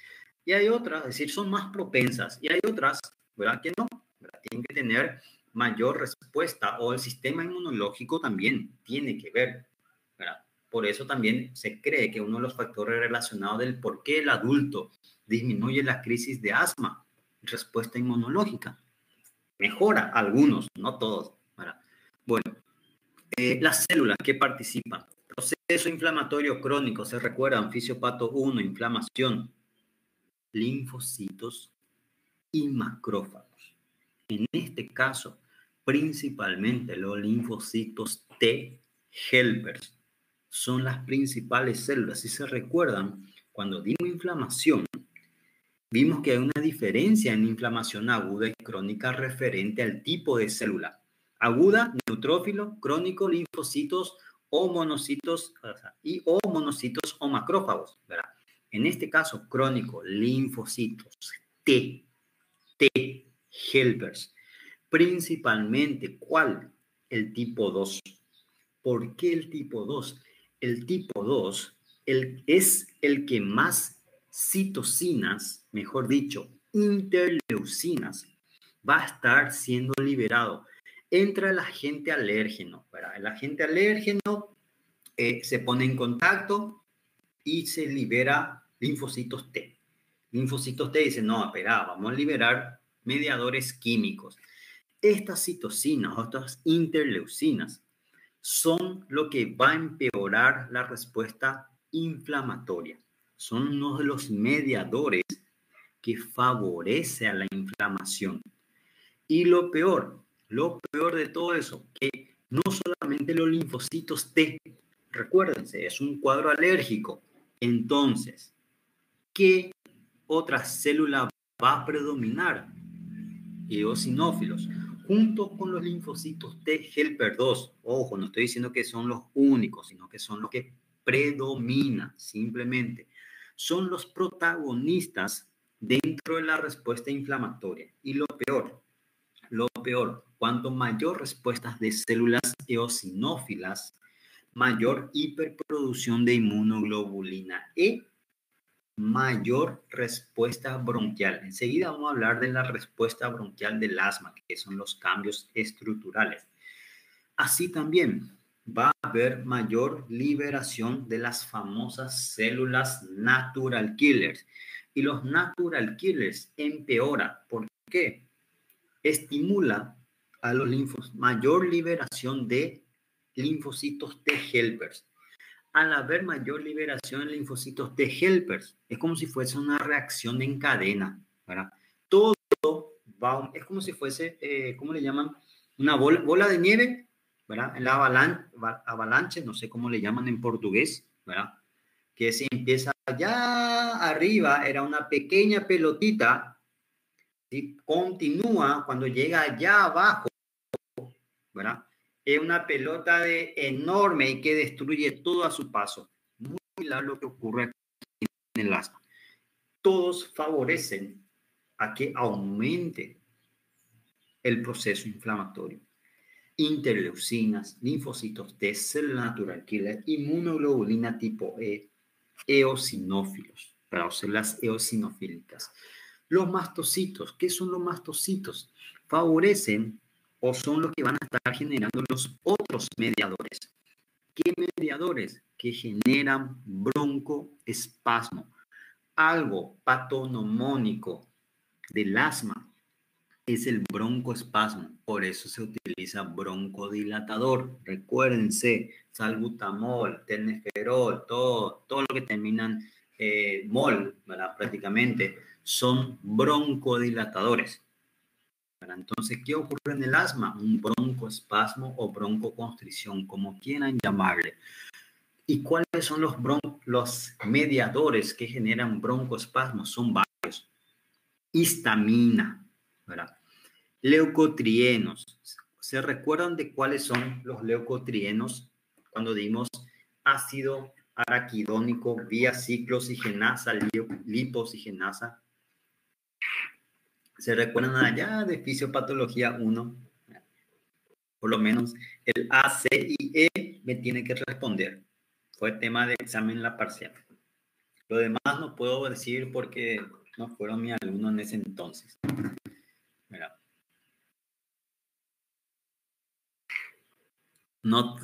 S1: Y hay otras, es decir, son más propensas. Y hay otras, ¿verdad? Que no, ¿verdad? Tienen que tener mayor respuesta o el sistema inmunológico también tiene que ver, ¿verdad? Por eso también se cree que uno de los factores relacionados del por qué el adulto disminuye la crisis de asma, respuesta inmunológica. Mejora algunos, no todos, ¿verdad? Bueno, las células que participan. Proceso inflamatorio crónico, se recuerdan, fisiopato 1, inflamación, linfocitos y macrófagos. En este caso, principalmente los linfocitos T helpers son las principales células. Si se recuerdan, cuando dimos inflamación, vimos que hay una diferencia en inflamación aguda y crónica referente al tipo de célula. Aguda, neutrófilo, crónico, linfocitos o monocitos, o monocitos o macrófagos, ¿verdad? En este caso, crónico, linfocitos, T helpers. Principalmente, ¿cuál? El tipo 2. ¿Por qué el tipo 2? El tipo 2 es el que más citocinas, mejor dicho, interleucinas, va a estar siendo liberado. Entra el agente alérgeno, ¿verdad? El agente alérgeno se pone en contacto y se libera linfocitos T. Linfocitos T dicen, no, espera, vamos a liberar mediadores químicos. Estas citocinas o estas interleucinas son lo que va a empeorar la respuesta inflamatoria. Son uno de los mediadores que favorece a la inflamación. Y lo peor de todo eso, que no solamente los linfocitos T, recuérdense, es un cuadro alérgico. Entonces, ¿qué otra célula va a predominar? Eosinófilos, junto con los linfocitos T helper 2. Ojo, no estoy diciendo que son los únicos, sino que son los que predominan, simplemente. Son los protagonistas dentro de la respuesta inflamatoria. Y lo peor, cuanto mayor respuestas de células eosinófilas, mayor hiperproducción de inmunoglobulina E, mayor respuesta bronquial. Enseguida vamos a hablar de la respuesta bronquial del asma, que son los cambios estructurales. Así también va a haber mayor liberación de las famosas células natural killers. Y los natural killers empeora. ¿Por qué? Estimula a los linfos, mayor liberación de linfocitos T helpers. Al haber mayor liberación de linfocitos T helpers, es como si fuese una reacción en cadena, ¿verdad? Todo va, es como si fuese, ¿cómo le llaman? Una bola de nieve, ¿verdad? En la avalanche, no sé cómo le llaman en portugués, ¿verdad? Que si empieza allá arriba, era una pequeña pelotita, ¿sí? Continúa cuando llega allá abajo, ¿verdad? Es una pelota enorme y que destruye todo a su paso. Muy similar lo que ocurre aquí en el asma. Todos favorecen a que aumente el proceso inflamatorio. interleucinas, linfocitos T, célula natural killer, inmunoglobulina tipo E, eosinófilos, para células eosinofílicas. Los mastocitos, ¿qué son los mastocitos? Favorecen o son los que van a estar generando los otros mediadores. ¿Qué mediadores? Que generan broncoespasmo, algo patognomónico del asma es el broncoespasmo, por eso se utiliza broncodilatador. Recuérdense, salbutamol, tenneferol, todo lo que terminan mol, ¿verdad? Prácticamente son broncodilatadores. ¿Verdad? Entonces, ¿qué ocurre en el asma? Un broncoespasmo o broncoconstricción, como quieran llamarle. ¿Y cuáles son los mediadores que generan broncoespasmos? Son varios. Histamina, ¿verdad? Leucotrienos. ¿Se recuerdan de cuáles son los leucotrienos? Cuando dimos ácido araquidónico vía ciclooxigenasa, lipoxigenasa. ¿Se recuerdan allá de fisiopatología 1? Por lo menos el A, C y E me tiene que responder. Fue tema de examen en la parcial. Lo demás no puedo decir porque no fueron mis alumnos en ese entonces. Mira. No.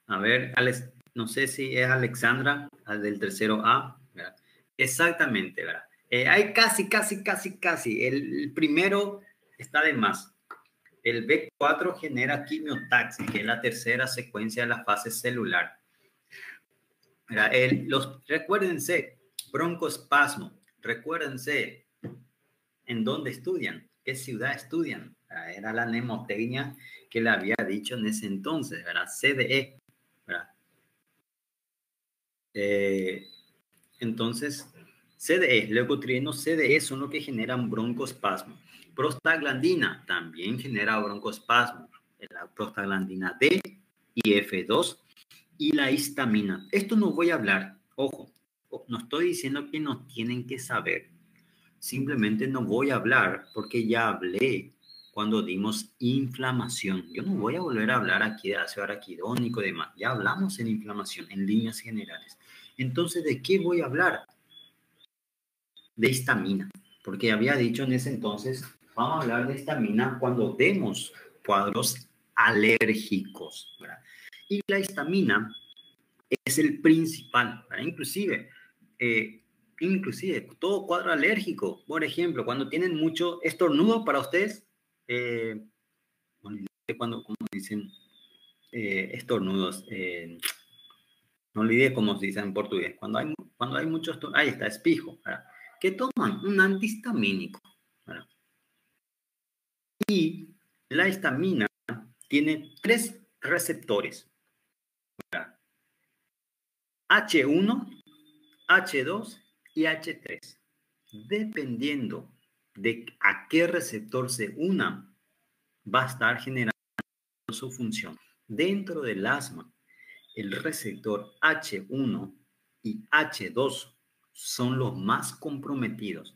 S1: A ver, Alex, no sé si es Alexandra, del tercero A. ¿Verdad? Exactamente, ¿verdad? Hay casi. El primero está de más. El B4 genera quimiotaxis, que es la tercera secuencia de la fase celular. Recuérdense, broncoespasmo, recuérdense en dónde estudian, qué ciudad estudian. Era la mnemotecnia que le había dicho en ese entonces, ¿verdad? CDE, ¿verdad? Entonces, CDE, leucotrienos CDE son los que generan broncoespasmo. Prostaglandina también genera broncoespasmo. La prostaglandina D y F2 y la histamina. Esto no voy a hablar, ojo, no estoy diciendo que no tienen que saber. Simplemente no voy a hablar porque ya hablé cuando dimos inflamación. Yo no voy a volver a hablar aquí de ácido araquidónico y demás. Ya hablamos en inflamación, en líneas generales. Entonces, ¿de qué voy a hablar? De histamina, porque había dicho en ese entonces, vamos a hablar de histamina cuando demos cuadros alérgicos, ¿verdad? Y la histamina es el principal, ¿verdad? Inclusive todo cuadro alérgico, por ejemplo, cuando tienen mucho estornudo para ustedes, cuando como dicen estornudos, no olvidé cómo se dice en portugués, cuando hay mucho estornudo, ahí está, espijo, ¿verdad? Que toman un antihistamínico, ¿verdad? Y la histamina tiene 3 receptores, ¿verdad? H1, H2 y H3. Dependiendo de a qué receptor se una, va a estar generando su función. Dentro del asma, el receptor H1 y H2 son los más comprometidos.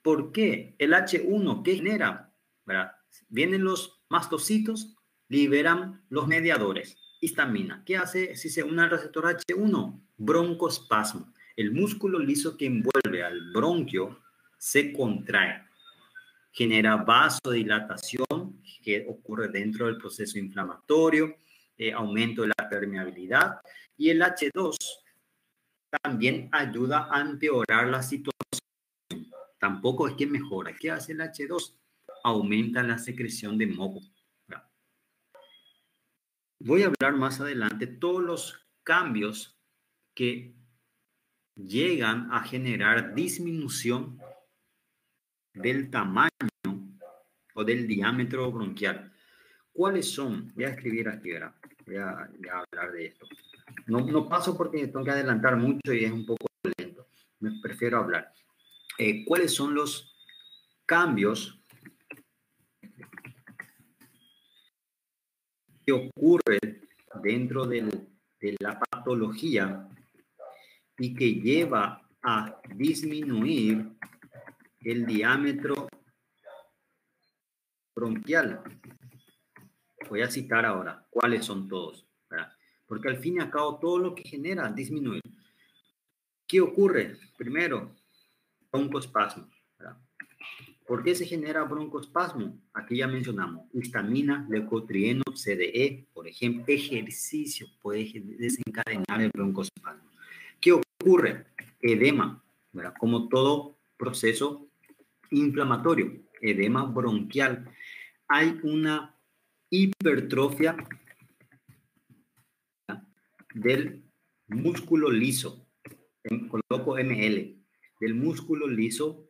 S1: ¿Por qué? El H1, ¿qué genera? ¿Verdad? Vienen los mastocitos, liberan los mediadores. Histamina. ¿Qué hace si se une al receptor H1? Broncoespasmo. El músculo liso que envuelve al bronquio se contrae. Genera vasodilatación, que ocurre dentro del proceso inflamatorio, aumento de la permeabilidad. Y el H2 también ayuda a empeorar la situación. Tampoco es que mejora. ¿Qué hace el H2? Aumenta la secreción de moco. Voy a hablar más adelante todos los cambios que llegan a generar disminución del tamaño o del diámetro bronquial. ¿Cuáles son? Voy a escribir aquí, ¿verdad? Voy a hablar de esto. No paso porque tengo que adelantar mucho y es un poco lento. Me prefiero hablar. ¿Cuáles son los cambios que ocurren dentro de la patología y que lleva a disminuir el diámetro bronquial? Voy a citar ahora cuáles son todos, ¿verdad? Porque al fin y al cabo todo lo que genera disminuir. ¿Qué ocurre? Primero, broncoespasmo, ¿verdad? ¿Por qué se genera broncoespasmo? Aquí ya mencionamos histamina, leucotrieno, CDE, por ejemplo, ejercicio puede desencadenar el broncoespasmo. ¿Qué ocurre? Edema, ¿verdad? Como todo proceso inflamatorio, edema bronquial. Hay una hipertrofia del músculo liso, coloco ML, del músculo liso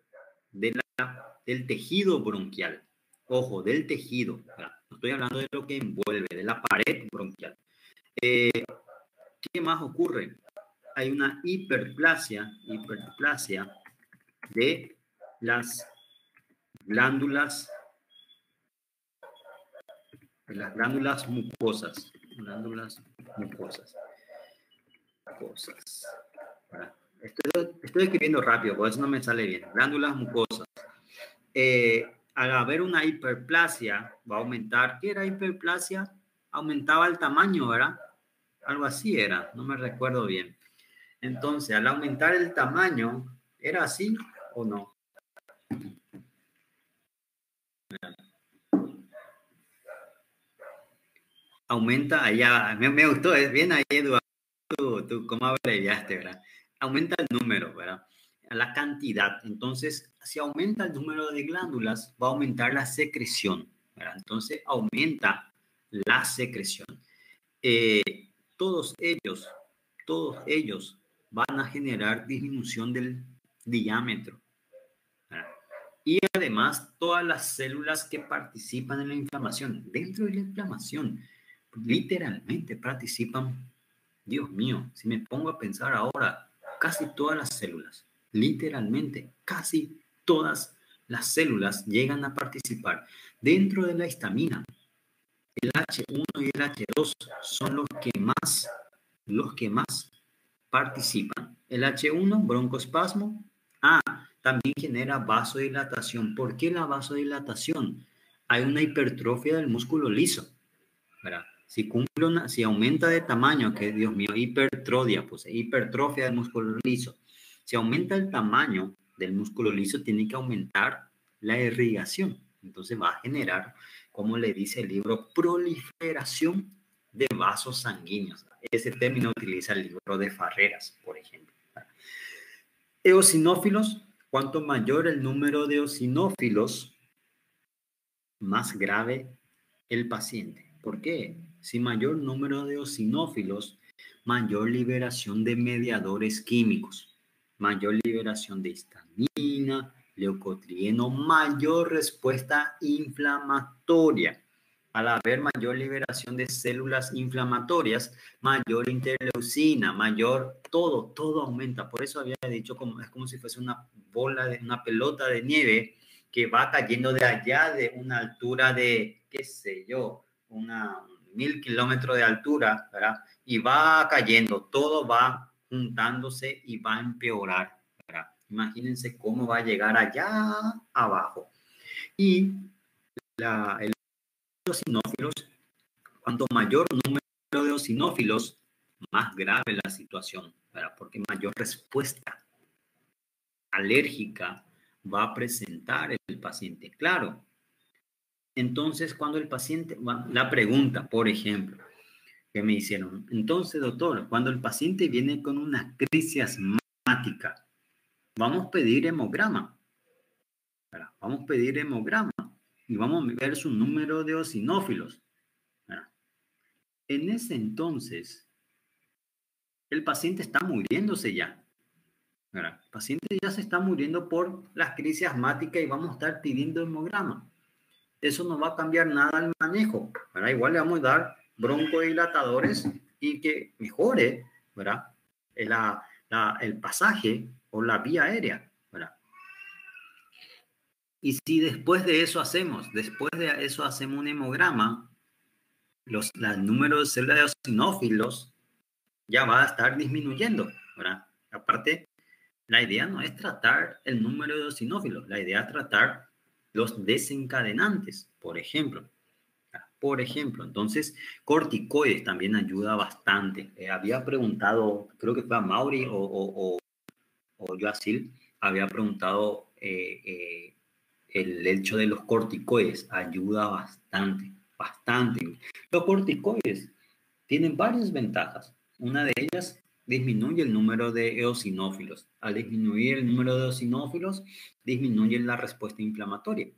S1: del tejido bronquial. Ojo, del tejido. No estoy hablando de lo que envuelve, de la pared bronquial. ¿Qué más ocurre? Hay una hiperplasia de las glándulas mucosas. Estoy escribiendo rápido, por eso no me sale bien. Glándulas mucosas. Al haber una hiperplasia, va a aumentar. ¿Qué era hiperplasia? Aumentaba el tamaño, ¿verdad? Algo así era, no me recuerdo bien. Entonces, al aumentar el tamaño, ¿era así o no? Aumenta allá, me gustó, es bien ahí, Eduardo, tú cómo abreviaste, ¿verdad? Aumenta el número, ¿verdad? La cantidad. Entonces, si aumenta el número de glándulas, va a aumentar la secreción, ¿verdad? Entonces, aumenta la secreción. Todos ellos van a generar disminución del diámetro, ¿verdad? Y además, todas las células que participan en la inflamación, dentro de la inflamación, literalmente participan, Dios mío, si me pongo a pensar ahora, casi todas las células, literalmente, casi todas las células llegan a participar dentro de la histamina. El H1 y el H2 son los que más participan. El H1, broncoespasmo. También genera vasodilatación. ¿Por qué la vasodilatación? Hay una hipertrofia del músculo liso, ¿verdad? Si aumenta de tamaño, que Dios mío, hipertrofia, pues hipertrofia del músculo liso. Si aumenta el tamaño del músculo liso, tiene que aumentar la irrigación. Entonces va a generar, como le dice el libro, proliferación de vasos sanguíneos. Ese término utiliza el libro de Farreras, por ejemplo. Eosinófilos, cuanto mayor el número de eosinófilos, más grave el paciente. ¿Por qué? Si mayor número de eosinófilos, mayor liberación de mediadores químicos, mayor liberación de histamina, leucotrieno, mayor respuesta inflamatoria. Al haber mayor liberación de células inflamatorias, mayor interleucina, mayor, todo aumenta. Por eso había dicho, es como si fuese una pelota de nieve que va cayendo de allá de una altura de, qué sé yo, 1000 kilómetros de altura, ¿verdad? Y va cayendo, todo va juntándose y va a empeorar, ¿verdad? Imagínense cómo va a llegar allá abajo. Y el eosinófilos, cuanto mayor número de eosinófilos, más grave la situación, ¿verdad? Porque mayor respuesta alérgica va a presentar el paciente. Claro. Entonces, cuando el paciente, la pregunta, por ejemplo, que me hicieron, entonces, doctor, cuando el paciente viene con una crisis asmática, vamos a pedir hemograma, ¿verdad? Vamos a pedir hemograma y vamos a ver su número de eosinófilos, ¿verdad? En ese entonces, el paciente está muriéndose ya, ¿verdad? El paciente ya se está muriendo por las crisis asmáticas y vamos a estar pidiendo hemograma. Eso no va a cambiar nada el manejo, ¿verdad? Igual le vamos a dar broncodilatadores y que mejore, ¿verdad? El pasaje o la vía aérea, ¿verdad? Y si después de eso hacemos un hemograma, el número de células de eosinófilos ya va a estar disminuyendo, ¿verdad? Aparte, la idea no es tratar el número de eosinófilos, la idea es tratar los desencadenantes, por ejemplo. Por ejemplo, entonces, corticoides también ayuda bastante. Había preguntado, creo que fue a Mauri o Yoasil, había preguntado el hecho de los corticoides. Ayuda bastante, bastante. Los corticoides tienen varias ventajas. Una de ellas disminuye el número de eosinófilos. Al disminuir el número de eosinófilos, disminuye la respuesta inflamatoria.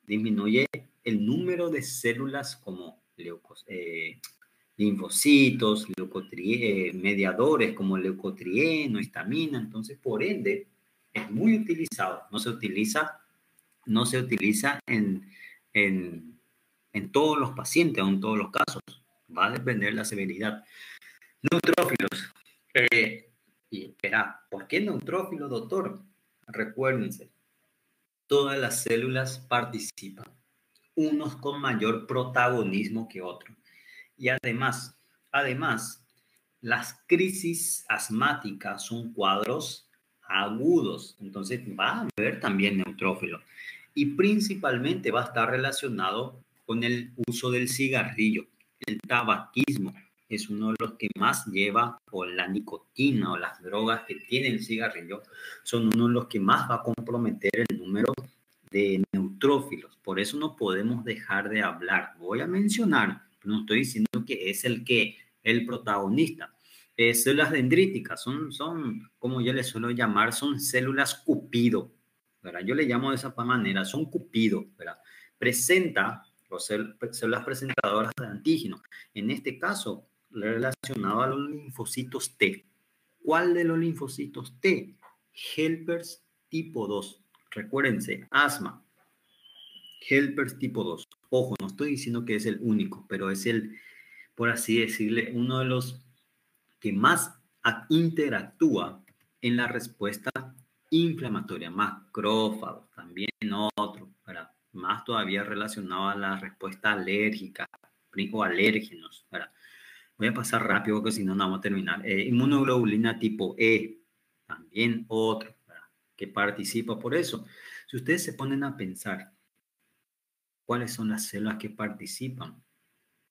S1: Disminuye el número de células como linfocitos, mediadores como leucotrieno, histamina. Entonces, por ende, es muy utilizado. No se utiliza en todos los pacientes o en todos los casos. Va a depender de la severidad. Neutrófilos. Y espera, ¿por qué neutrófilos, doctor? Recuérdense, todas las células participan, unos con mayor protagonismo que otros. Y además, las crisis asmáticas son cuadros agudos, entonces va a haber también neutrófilo. Y principalmente va a estar relacionado con el uso del cigarrillo. El tabaquismo es uno de los que más lleva, o la nicotina o las drogas que tiene el cigarrillo, son uno de los que más va a comprometer el número de neutrófilos. Por eso no podemos dejar de hablar. Voy a mencionar, no estoy diciendo que es el protagonista. Células dendríticas son, como yo les suelo llamar, son células cupido, ¿verdad? Yo le llamo de esa manera, son cupido, ¿verdad? Presenta células presentadoras de antígeno. En este caso, relacionado a los linfocitos T. ¿Cuál de los linfocitos T? Helpers tipo 2. Recuérdense, asma, Helpers tipo 2. Ojo, no estoy diciendo que es el único, pero es el, por así decirle, uno de los que más interactúa en la respuesta inflamatoria. Macrófagos, también otro, ¿verdad? Más todavía relacionado a la respuesta alérgica o alérgenos, ¿verdad? Voy a pasar rápido porque si no, no vamos a terminar. Inmunoglobulina tipo E, también otro, ¿verdad? Que participa por eso. Si ustedes se ponen a pensar cuáles son las células que participan,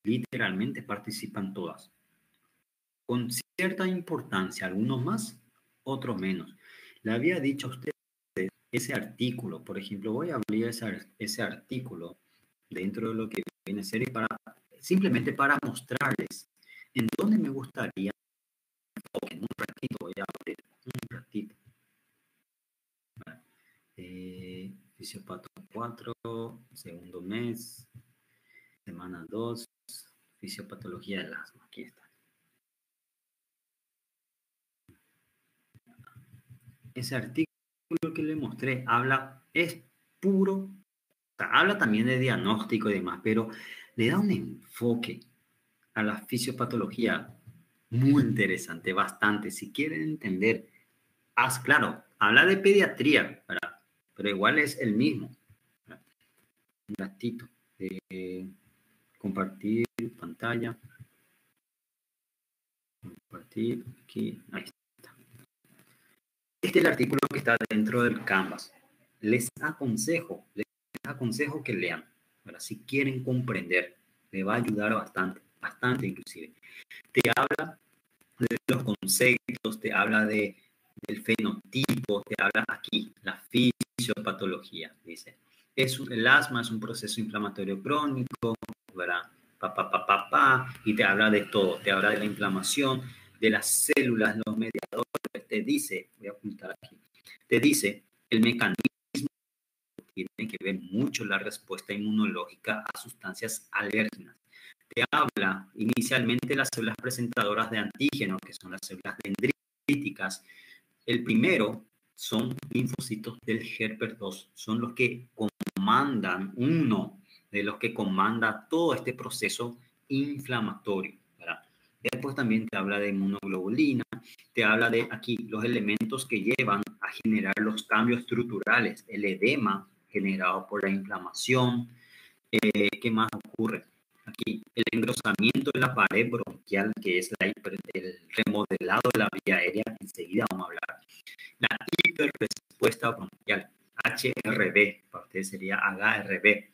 S1: literalmente participan todas, con cierta importancia, algunos más, otros menos. Le había dicho a usted ese artículo, por ejemplo, voy a abrir ese artículo dentro de lo que viene a ser simplemente para mostrarles en dónde me gustaría, o en un ratito voy a abrir, un ratito. Fisiopato 4, segundo mes, semana 2, fisiopatología del asma, aquí está. Ese artículo que le mostré es puro, habla también de diagnóstico y demás, pero le da un enfoque a la fisiopatología muy interesante, bastante. Si quieren entender, claro, habla de pediatría, ¿verdad? Pero igual es el mismo. ¿Verdad? Un ratito. Compartir pantalla. Compartir aquí. Ahí está. Este es el artículo que está dentro del Canvas. Les aconsejo que lean, ¿verdad? Si quieren comprender, le va a ayudar bastante, bastante inclusive. Te habla de los conceptos, te habla del fenotipo, te habla aquí, la fisiopatología, dice. El asma es un proceso inflamatorio crónico, ¿verdad? Y te habla de todo, te habla de la inflamación, de las células, los mediadores, te dice, voy a apuntar aquí, te dice el mecanismo tiene que ver mucho la respuesta inmunológica a sustancias alérgenas. Te habla inicialmente de las células presentadoras de antígeno, que son las células dendríticas. El primero son linfocitos del Helper 2, son los que comandan, uno de los que comanda todo este proceso inflamatorio, ¿verdad? Después también te habla de inmunoglobulina, te habla de aquí los elementos que llevan a generar los cambios estructurales, el edema generado por la inflamación. ¿Qué más ocurre? Aquí, el engrosamiento de la pared bronquial, que es el remodelado de la vía aérea, enseguida vamos a hablar. La hiperrespuesta bronquial, HRV, para ustedes sería HRV.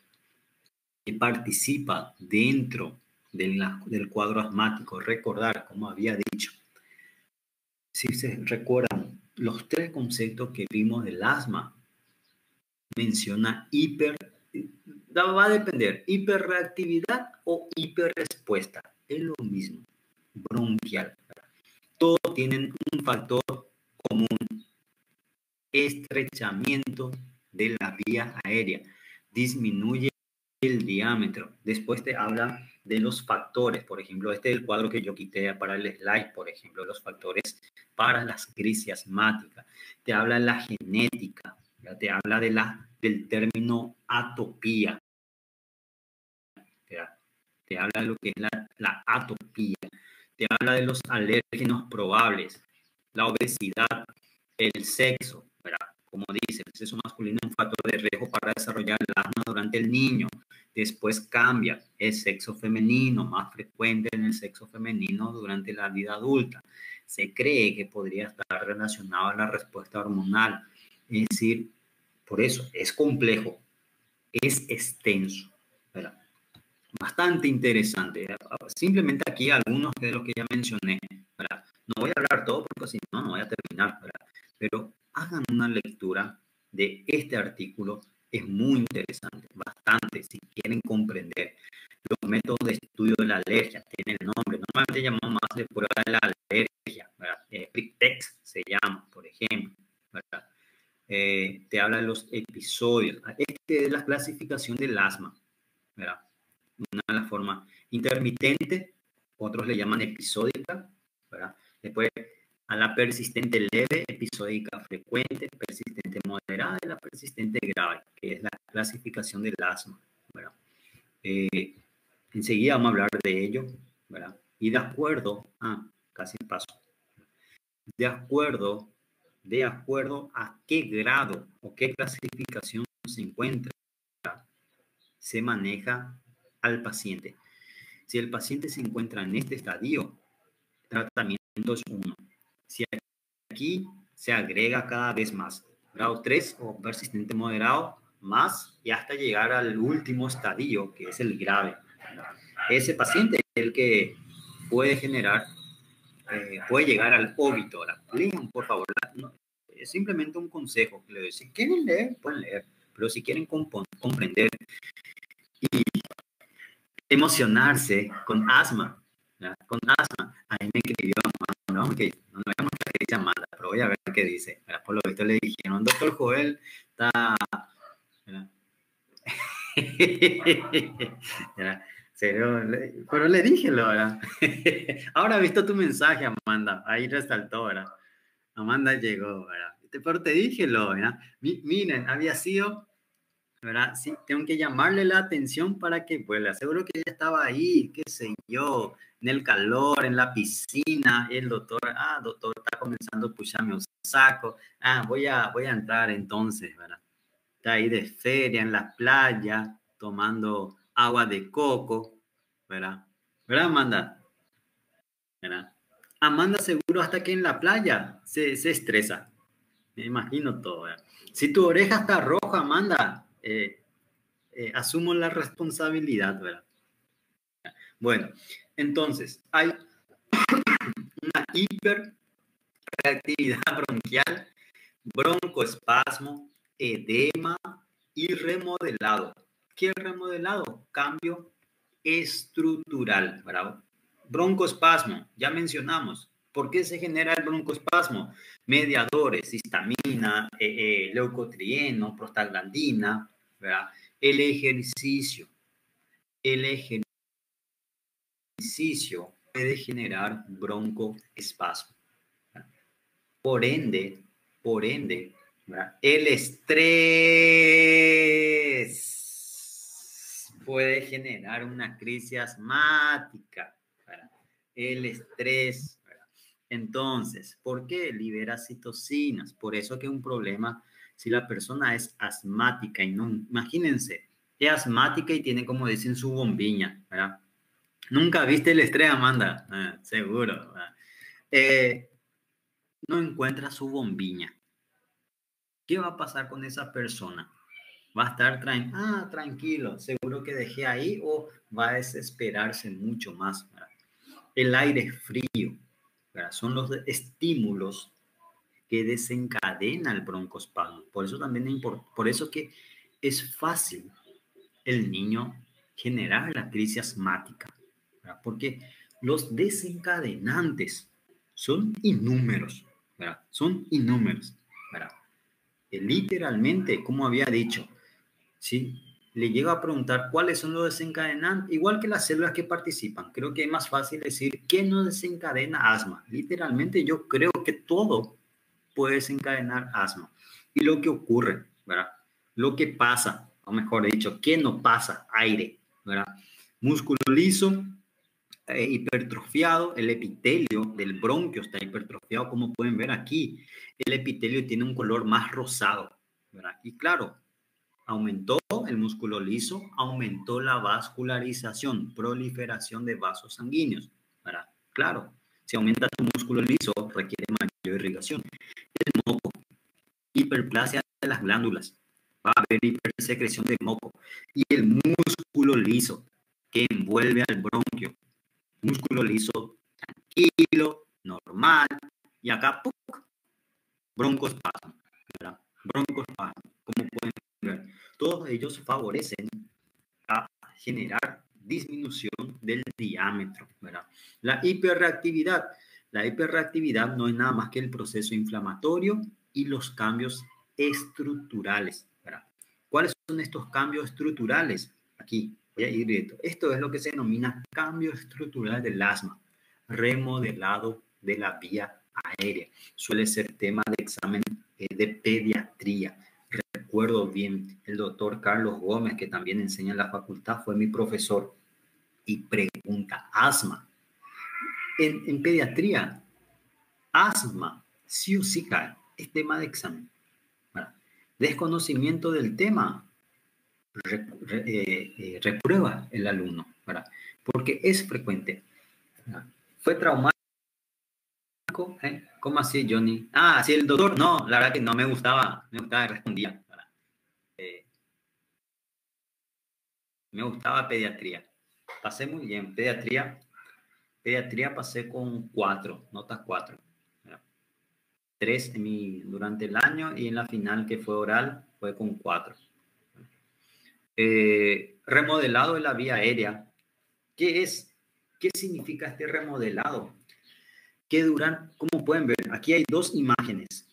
S1: que participa dentro del cuadro asmático. Recordar, como había dicho, si se recuerdan, los tres conceptos que vimos del asma, menciona va a depender, hiperreactividad o hiperrespuesta. Es lo mismo, bronquial. Todos tienen un factor común, estrechamiento de la vía aérea. Disminuye el diámetro. Después te habla de los factores. Por ejemplo, este es el cuadro que yo quité para el slide, por ejemplo, los factores para las crisis asmáticas. Te habla de la genética. Ya te habla del término atopía. Te habla de lo que es la atopía. Te habla de los alérgenos probables, la obesidad, el sexo, ¿verdad? Como dice, el sexo masculino es un factor de riesgo para desarrollar el asma durante el niño. Después cambia, el sexo femenino, más frecuente en el sexo femenino durante la vida adulta. Se cree que podría estar relacionado a la respuesta hormonal. Es decir, por eso es complejo, es extenso, ¿verdad? Bastante interesante. Simplemente aquí algunos de los que ya mencioné, ¿verdad? No voy a hablar todo porque si no, no voy a terminar, ¿verdad? Pero hagan una lectura de este artículo, es muy interesante, bastante, si quieren comprender los métodos de estudio de la alergia, tiene el nombre, normalmente llamamos más de prueba de la alergia, ¿verdad? PRICTEX se llama, por ejemplo, ¿verdad? Te habla de los episodios, este es la clasificación del asma, ¿verdad? Una de las formas intermitente, otros le llaman episódica, ¿verdad? Después a la persistente leve, episódica frecuente, persistente moderada y la persistente grave, que es la clasificación del asma, ¿verdad? Enseguida vamos a hablar de ello, ¿verdad? Y de acuerdo, casi paso, de acuerdo a qué grado o qué clasificación se encuentra, se maneja al paciente. Si el paciente se encuentra en este estadio, tratamiento es 1. Si aquí se agrega cada vez más, grado 3 o persistente moderado, más y hasta llegar al último estadio, que es el grave. Ese paciente es el que puede generar, puede llegar al óbito. Lean, por favor. No, es simplemente un consejo que le doy. Si quieren leer, pueden leer, pero si quieren comprender y emocionarse con asma, ¿verdad? Con asma. Ahí me escribió Amanda, ¿no? Que no me llamo que dice Amanda, pero voy a ver qué dice. ¿Verdad? Por lo visto le dijeron, doctor Joel, está... Pero le dije, ¿verdad? Ahora he visto tu mensaje, Amanda. Ahí resaltó, ¿verdad? Amanda llegó, ¿verdad? Pero te dije, ¿verdad? Miren, había sido... ¿verdad? Sí, tengo que llamarle la atención para que vuela. Seguro que ella estaba ahí, qué sé yo, en el calor, en la piscina. El doctor, doctor, está comenzando a pucharme un saco. Voy a entrar entonces, ¿verdad? Está ahí de feria en la playa, tomando agua de coco, ¿verdad? ¿Verdad, Amanda? ¿Verdad? Amanda seguro hasta que en la playa se estresa. Me imagino todo, ¿verdad? Si tu oreja está roja, Amanda, asumo la responsabilidad, ¿verdad? Bueno, entonces, hay una hiperreactividad bronquial, broncoespasmo, edema y remodelado. ¿Qué es remodelado? Cambio estructural, ¿verdad? Broncoespasmo, ya mencionamos. ¿Por qué se genera el broncoespasmo? Mediadores, histamina, leucotrieno, prostaglandina, ¿verdad? El ejercicio puede generar broncoespasmo. Por ende, ¿verdad? El estrés puede generar una crisis asmática, ¿verdad? El estrés, ¿verdad? Entonces, ¿por qué libera citocinas? Por eso que es un problema si la persona es asmática y no, imagínense, es asmática y tiene, como dicen, su bombilla, ¿verdad? Nunca viste el estrés, Amanda. Seguro. No encuentra su bombilla. ¿Qué va a pasar con esa persona? Va a estar tranquilo, seguro que dejé ahí, o va a desesperarse mucho más, ¿verdad? El aire frío, ¿verdad? Son los estímulos que desencadena el broncoespasmo. Por eso también por eso que es fácil el niño generar la crisis asmática, ¿verdad? Porque los desencadenantes son inúmeros, ¿verdad? Son inúmeros, ¿verdad? Literalmente, como había dicho, ¿sí? Le llego a preguntar cuáles son los desencadenantes, igual que las células que participan. Creo que es más fácil decir qué no desencadena asma. Literalmente yo creo que todo puede desencadenar asma. Y lo que ocurre, ¿verdad? Lo que pasa, o mejor dicho, ¿qué no pasa? Aire, ¿verdad? Músculo liso, hipertrofiado, el epitelio del bronquio está hipertrofiado, como pueden ver aquí. El epitelio tiene un color más rosado, ¿verdad? Y claro, aumentó el músculo liso, aumentó la vascularización, proliferación de vasos sanguíneos, ¿verdad? Claro, si aumenta tu músculo liso, requiere mayor irrigación. El moco, hiperplasia de las glándulas, va a haber hipersecreción de moco. Y el músculo liso, que envuelve al bronquio, músculo liso tranquilo, normal, y acá, ¡puc! Broncoespasmo, ¿verdad? Broncoespasmo, como pueden ver. Todos ellos favorecen a generar disminución del diámetro, ¿verdad? La hiperreactividad. La hiperreactividad no es nada más que el proceso inflamatorio y los cambios estructurales, ¿verdad? ¿Cuáles son estos cambios estructurales? Aquí, voy a ir directo. Esto es lo que se denomina cambio estructural del asma, remodelado de la vía aérea. Suele ser tema de examen de pediatría. Recuerdo bien, el doctor Carlos Gómez, que también enseña en la facultad, fue mi profesor y pregunta, asma. En pediatría, asma, sí o sí cae, es tema de examen. ¿Verdad? Desconocimiento del tema, reprueba el alumno, ¿verdad? Porque es frecuente. ¿Verdad? Fue traumático. ¿Cómo así, Johnny? Ah, sí, el doctor, no, la verdad que no me gustaba, respondía. Eh, Me gustaba pediatría. Pasé muy bien. Pediatría pasé con 4, notas 4. 3 durante el año y en la final que fue oral fue con 4. Remodelado de la vía aérea. ¿Qué es? ¿Qué significa este remodelado? Que duran, como pueden ver, aquí hay dos imágenes.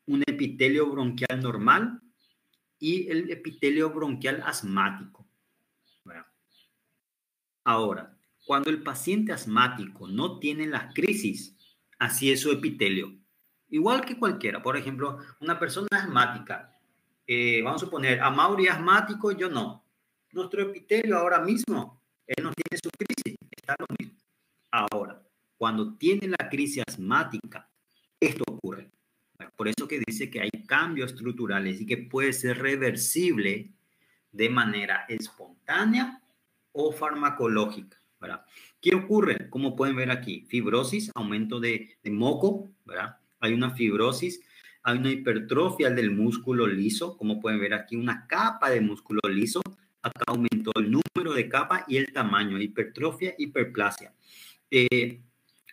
S1: Un epitelio bronquial normal y el epitelio bronquial asmático. Bueno, ahora, cuando el paciente asmático no tiene la crisis, así es su epitelio. Igual que cualquiera. Por ejemplo, una persona asmática, vamos a suponer, a Mauri asmático, yo no. Nuestro epitelio ahora mismo, él no tiene su crisis, está lo mismo. Ahora, cuando tiene la crisis asmática, esto ocurre. Por eso que dice que hay cambios estructurales y que puede ser reversible de manera espontánea o farmacológica, ¿verdad? ¿Qué ocurre? Como pueden ver aquí, fibrosis, aumento de moco, ¿verdad? Hay una fibrosis, hay una hipertrofia del músculo liso, como pueden ver aquí, una capa de músculo liso, acá aumentó el número de capa y el tamaño, hipertrofia, hiperplasia.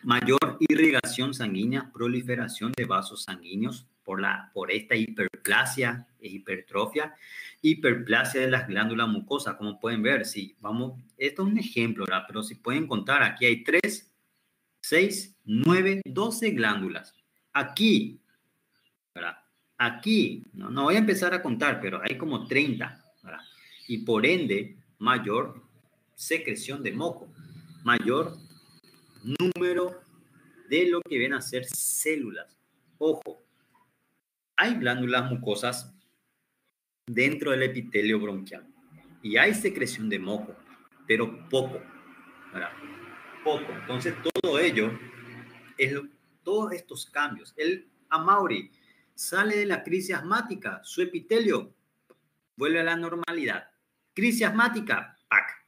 S1: Mayor irrigación sanguínea, proliferación de vasos sanguíneos por esta hiperplasia e hipertrofia, hiperplasia de las glándulas mucosas, como pueden ver, si vamos, esto es un ejemplo, ¿verdad? Pero si pueden contar, aquí hay 3, 6, 9, 12 glándulas. Aquí, ¿verdad? Aquí, no voy a empezar a contar, pero hay como 30, ¿verdad? Y por ende, mayor secreción de moco, mayor número de lo que ven a ser células. Ojo, hay glándulas mucosas dentro del epitelio bronquial y hay secreción de moco, pero poco, ¿verdad? Poco. Entonces, todo ello, es todos estos cambios. El Amaury sale de la crisis asmática, su epitelio vuelve a la normalidad. Crisis asmática, ¡pac!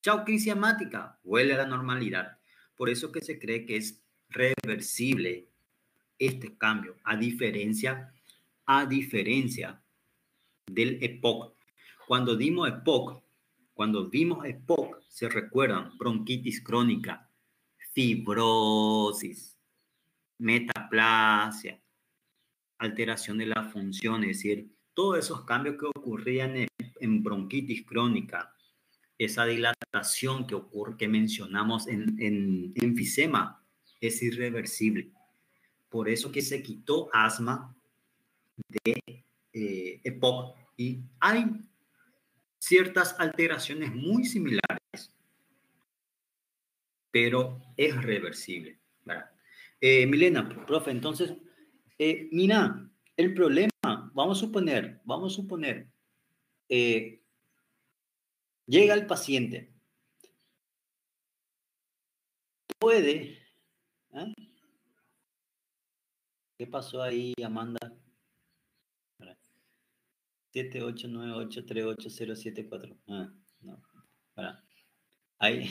S1: Chao, crisis asmática, vuelve a la normalidad. Por eso que se cree que es reversible este cambio, a diferencia del EPOC. Cuando vimos EPOC, se recuerdan bronquitis crónica, fibrosis, metaplasia, alteración de la función, es decir, todos esos cambios que ocurrían en bronquitis crónica, esa dilatación que ocurre, que mencionamos en enfisema, es irreversible. Por eso que se quitó asma de EPOC. Y hay ciertas alteraciones muy similares, pero es reversible, ¿verdad? Milena, profe, entonces, mira, el problema, vamos a suponer, llega el paciente, puede, ¿eh? ¿Qué pasó ahí, Amanda? 78983874. No, para. Ahí.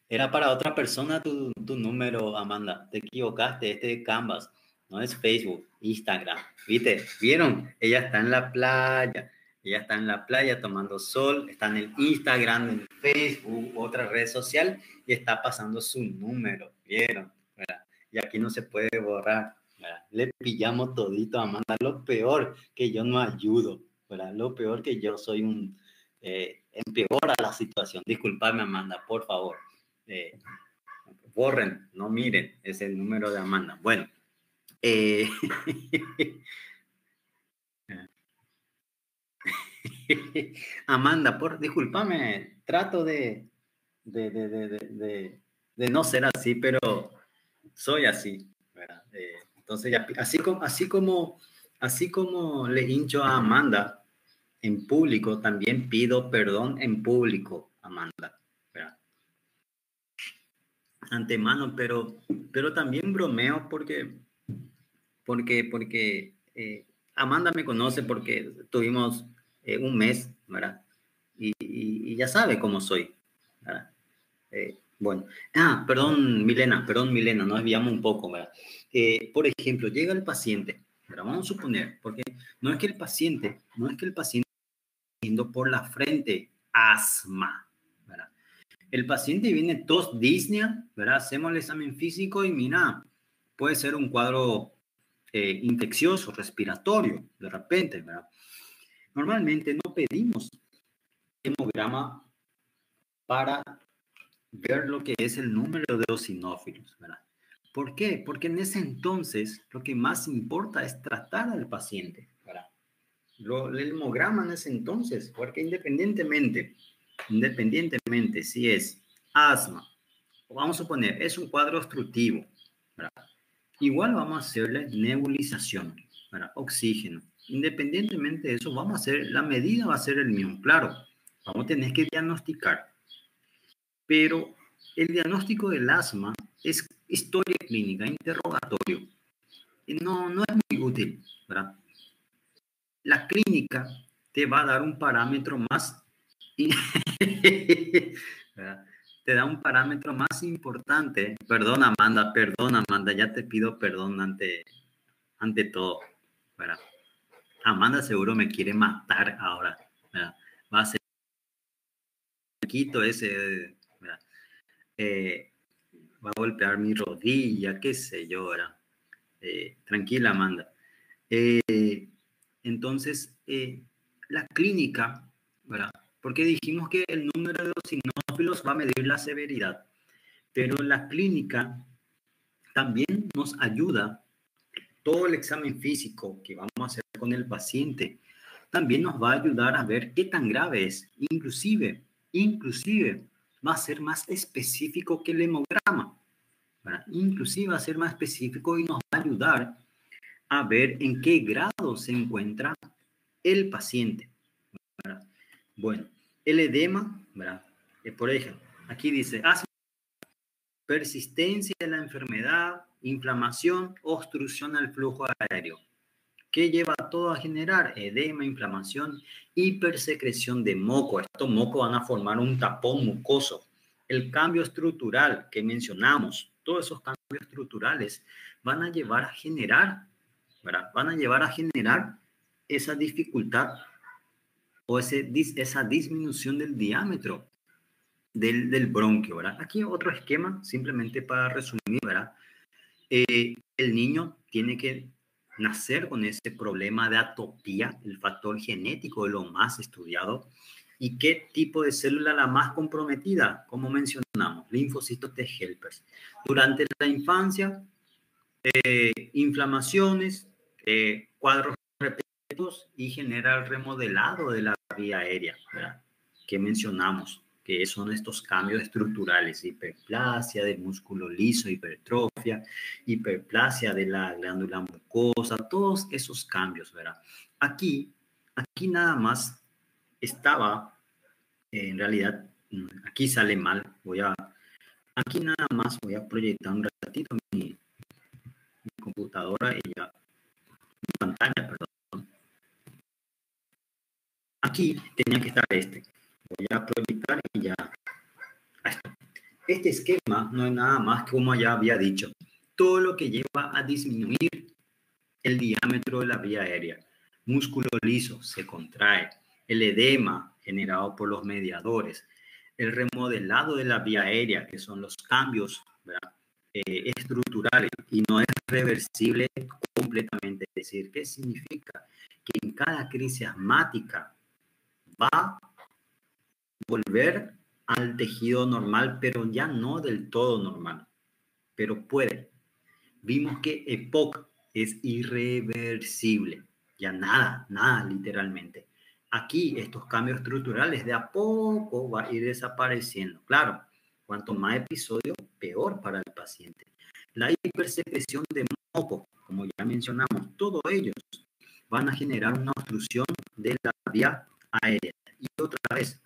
S1: Era para otra persona tu número, Amanda. Te equivocaste, este de Canvas. No es Facebook, Instagram. ¿Viste? ¿Vieron? Ella está en la playa. Ella está en la playa tomando sol. Está en el Instagram, en Facebook, otra red social. Y está pasando su número. ¿Vieron? ¿Verdad? Y aquí no se puede borrar. ¿Verdad? Le pillamos todito a Amanda. Lo peor que yo no ayudo. ¿Verdad? Lo peor que yo soy un... empeora la situación. Disculpadme, Amanda, por favor. Borren, no miren, es el número de Amanda. Bueno. Amanda, discúlpame, trato de no ser así, pero soy así, ¿verdad? Entonces, así como le hincho a Amanda en público, también pido perdón en público, Amanda, ¿verdad? Antemano, pero también bromeo porque Amanda me conoce porque tuvimos un mes, ¿verdad? Y ya sabe cómo soy, ¿verdad? Bueno, perdón, Milena, nos desviamos un poco, ¿verdad? Por ejemplo, llega el paciente, ¿verdad? Vamos a suponer, porque no es que el paciente esté yendo por la frente, asma, ¿verdad? El paciente viene tos, disnea, ¿verdad? Hacemos el examen físico y mira, puede ser un cuadro infeccioso, respiratorio, de repente, ¿verdad? Normalmente no pedimos hemograma para ver lo que es el número de eosinófilos, ¿verdad? ¿Por qué? Porque en ese entonces lo que más importa es tratar al paciente, ¿verdad? El hemograma en ese entonces, porque independientemente si es asma, vamos a suponer, es un cuadro obstructivo, ¿verdad? Igual vamos a hacerle nebulización, ¿verdad? Oxígeno. Independientemente de eso, la medida va a ser el mismo. Claro, vamos a tener que diagnosticar. Pero el diagnóstico del asma es historia clínica, interrogatorio. No es muy útil, ¿verdad? La clínica te va a dar un parámetro más, ¿verdad? Te da un parámetro más importante. Perdón, Amanda, ya te pido perdón ante todo, ¿verdad? Amanda seguro me quiere matar ahora, ¿verdad? Va a ser quito ese, ¿verdad? Va a golpear mi rodilla, qué sé yo, ¿verdad? Tranquila, Amanda. Entonces, la clínica, ¿verdad? Porque dijimos que el número de eosinófilos va a medir la severidad, pero la clínica también nos ayuda. Todo el examen físico que vamos a hacer con el paciente también nos va a ayudar a ver qué tan grave es. Inclusive va a ser más específico que el hemograma, ¿verdad? Inclusive va a ser más específico y nos va a ayudar a ver en qué grado se encuentra el paciente, ¿verdad? Bueno, el edema, ¿verdad? Por ejemplo, aquí dice, persistencia de la enfermedad, inflamación, obstrucción al flujo aéreo. ¿Qué lleva todo a generar? Edema, inflamación, hipersecreción de moco. Estos mocos van a formar un tapón mucoso. El cambio estructural que mencionamos, todos esos cambios estructurales van a llevar a generar, ¿verdad? Van a llevar a generar esa dificultad o esa disminución del diámetro del bronquio, ¿verdad? Aquí otro esquema, simplemente para resumir, ¿verdad? El niño tiene que nacer con ese problema de atopía, el factor genético de lo más estudiado. ¿Y qué tipo de célula la más comprometida? Como mencionamos, linfocitos T helpers. Durante la infancia, inflamaciones, cuadros repetitivos y genera el remodelado de la vía aérea, ¿verdad? Que mencionamos, que son estos cambios estructurales, hiperplasia del músculo liso, hipertrofia, hiperplasia de la glándula mucosa, todos esos cambios, ¿verdad? Aquí nada más estaba, en realidad, aquí sale mal, aquí nada más voy a proyectar un ratito mi computadora y ya, mi pantalla, perdón. Aquí tenía que estar voy a proyectar y ya. Este esquema no es nada más, como ya había dicho, todo lo que lleva a disminuir el diámetro de la vía aérea. Músculo liso se contrae, el edema generado por los mediadores, el remodelado de la vía aérea, que son los cambios, ¿verdad? Estructurales, y no es reversible completamente. Es decir, ¿qué significa? Que en cada crisis asmática va a volver al tejido normal, pero ya no del todo normal, pero puede. Vimos que EPOC es irreversible, ya nada literalmente. Aquí estos cambios estructurales de a poco va a ir desapareciendo. Claro, cuanto más episodios, peor para el paciente. La hipersecreción de moco, como ya mencionamos, todos ellos van a generar una obstrucción de la vía aérea. Y otra vez,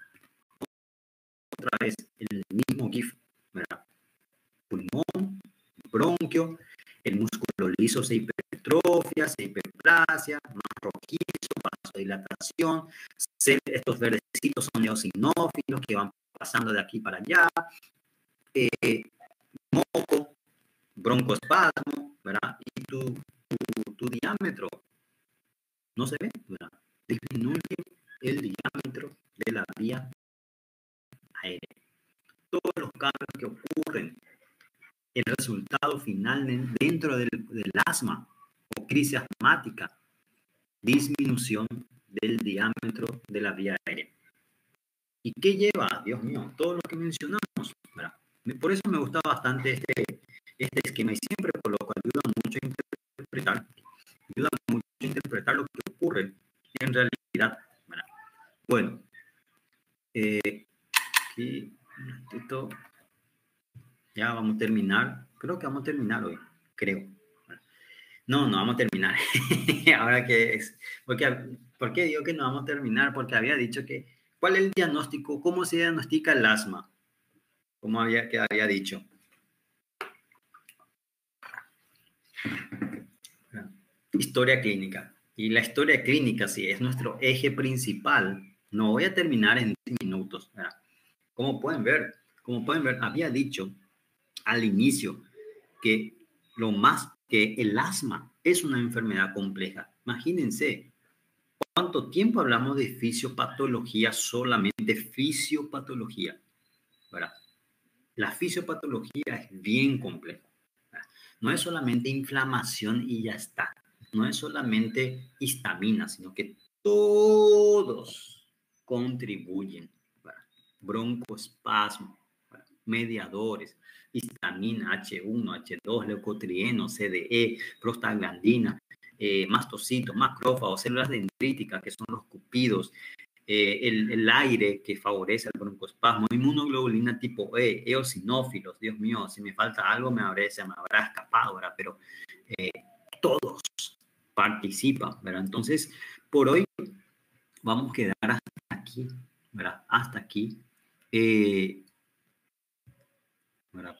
S1: el mismo GIF, ¿verdad? Pulmón, bronquio, el músculo liso se hipertrofia, se hiperplasia, más rojizo, vasodilatación, estos verdecitos son eosinófilos que van pasando de aquí para allá, moco, broncoespasmo, ¿verdad? Y tu diámetro no se ve, ¿verdad? Disminuye el diámetro de la vía aérea. Todos los cambios que ocurren, el resultado final dentro del asma o crisis asmática, disminución del diámetro de la vía aérea. ¿Y qué lleva? Dios mío, todo lo que mencionamos, ¿verdad? Por eso me gusta bastante este esquema y siempre por lo cual ayuda mucho a interpretar lo que ocurre en realidad, ¿verdad? Bueno, aquí un ratito, ya vamos a terminar. Creo que vamos a terminar hoy, creo. No vamos a terminar. Ahora que es, ¿por qué digo que no vamos a terminar? Porque había dicho que, ¿cuál es el diagnóstico? ¿Cómo se diagnostica el asma? Como había dicho. Historia clínica. Y la historia clínica, si es nuestro eje principal, no voy a terminar en 10 minutos. ¿Verdad? Como pueden ver, había dicho al inicio que el asma es una enfermedad compleja. Imagínense, ¿cuánto tiempo hablamos de fisiopatología? Solamente fisiopatología, ¿verdad? La fisiopatología es bien compleja, ¿verdad? No es solamente inflamación y ya está. No es solamente histamina, sino que todos contribuyen, ¿verdad? Broncoespasmo, ¿verdad? Mediadores, histamina, H1, H2, leucotrieno, CDE, prostaglandina, mastocitos, macrófagos, células dendríticas, que son los cupidos, el aire que favorece el broncoespasmo, inmunoglobulina tipo E, eosinófilos, Dios mío, si me falta algo se me habrá escapado, ¿verdad? Pero todos participan, ¿verdad? Entonces, por hoy vamos a quedar hasta aquí, ¿verdad? Hasta aquí. ¿Verdad?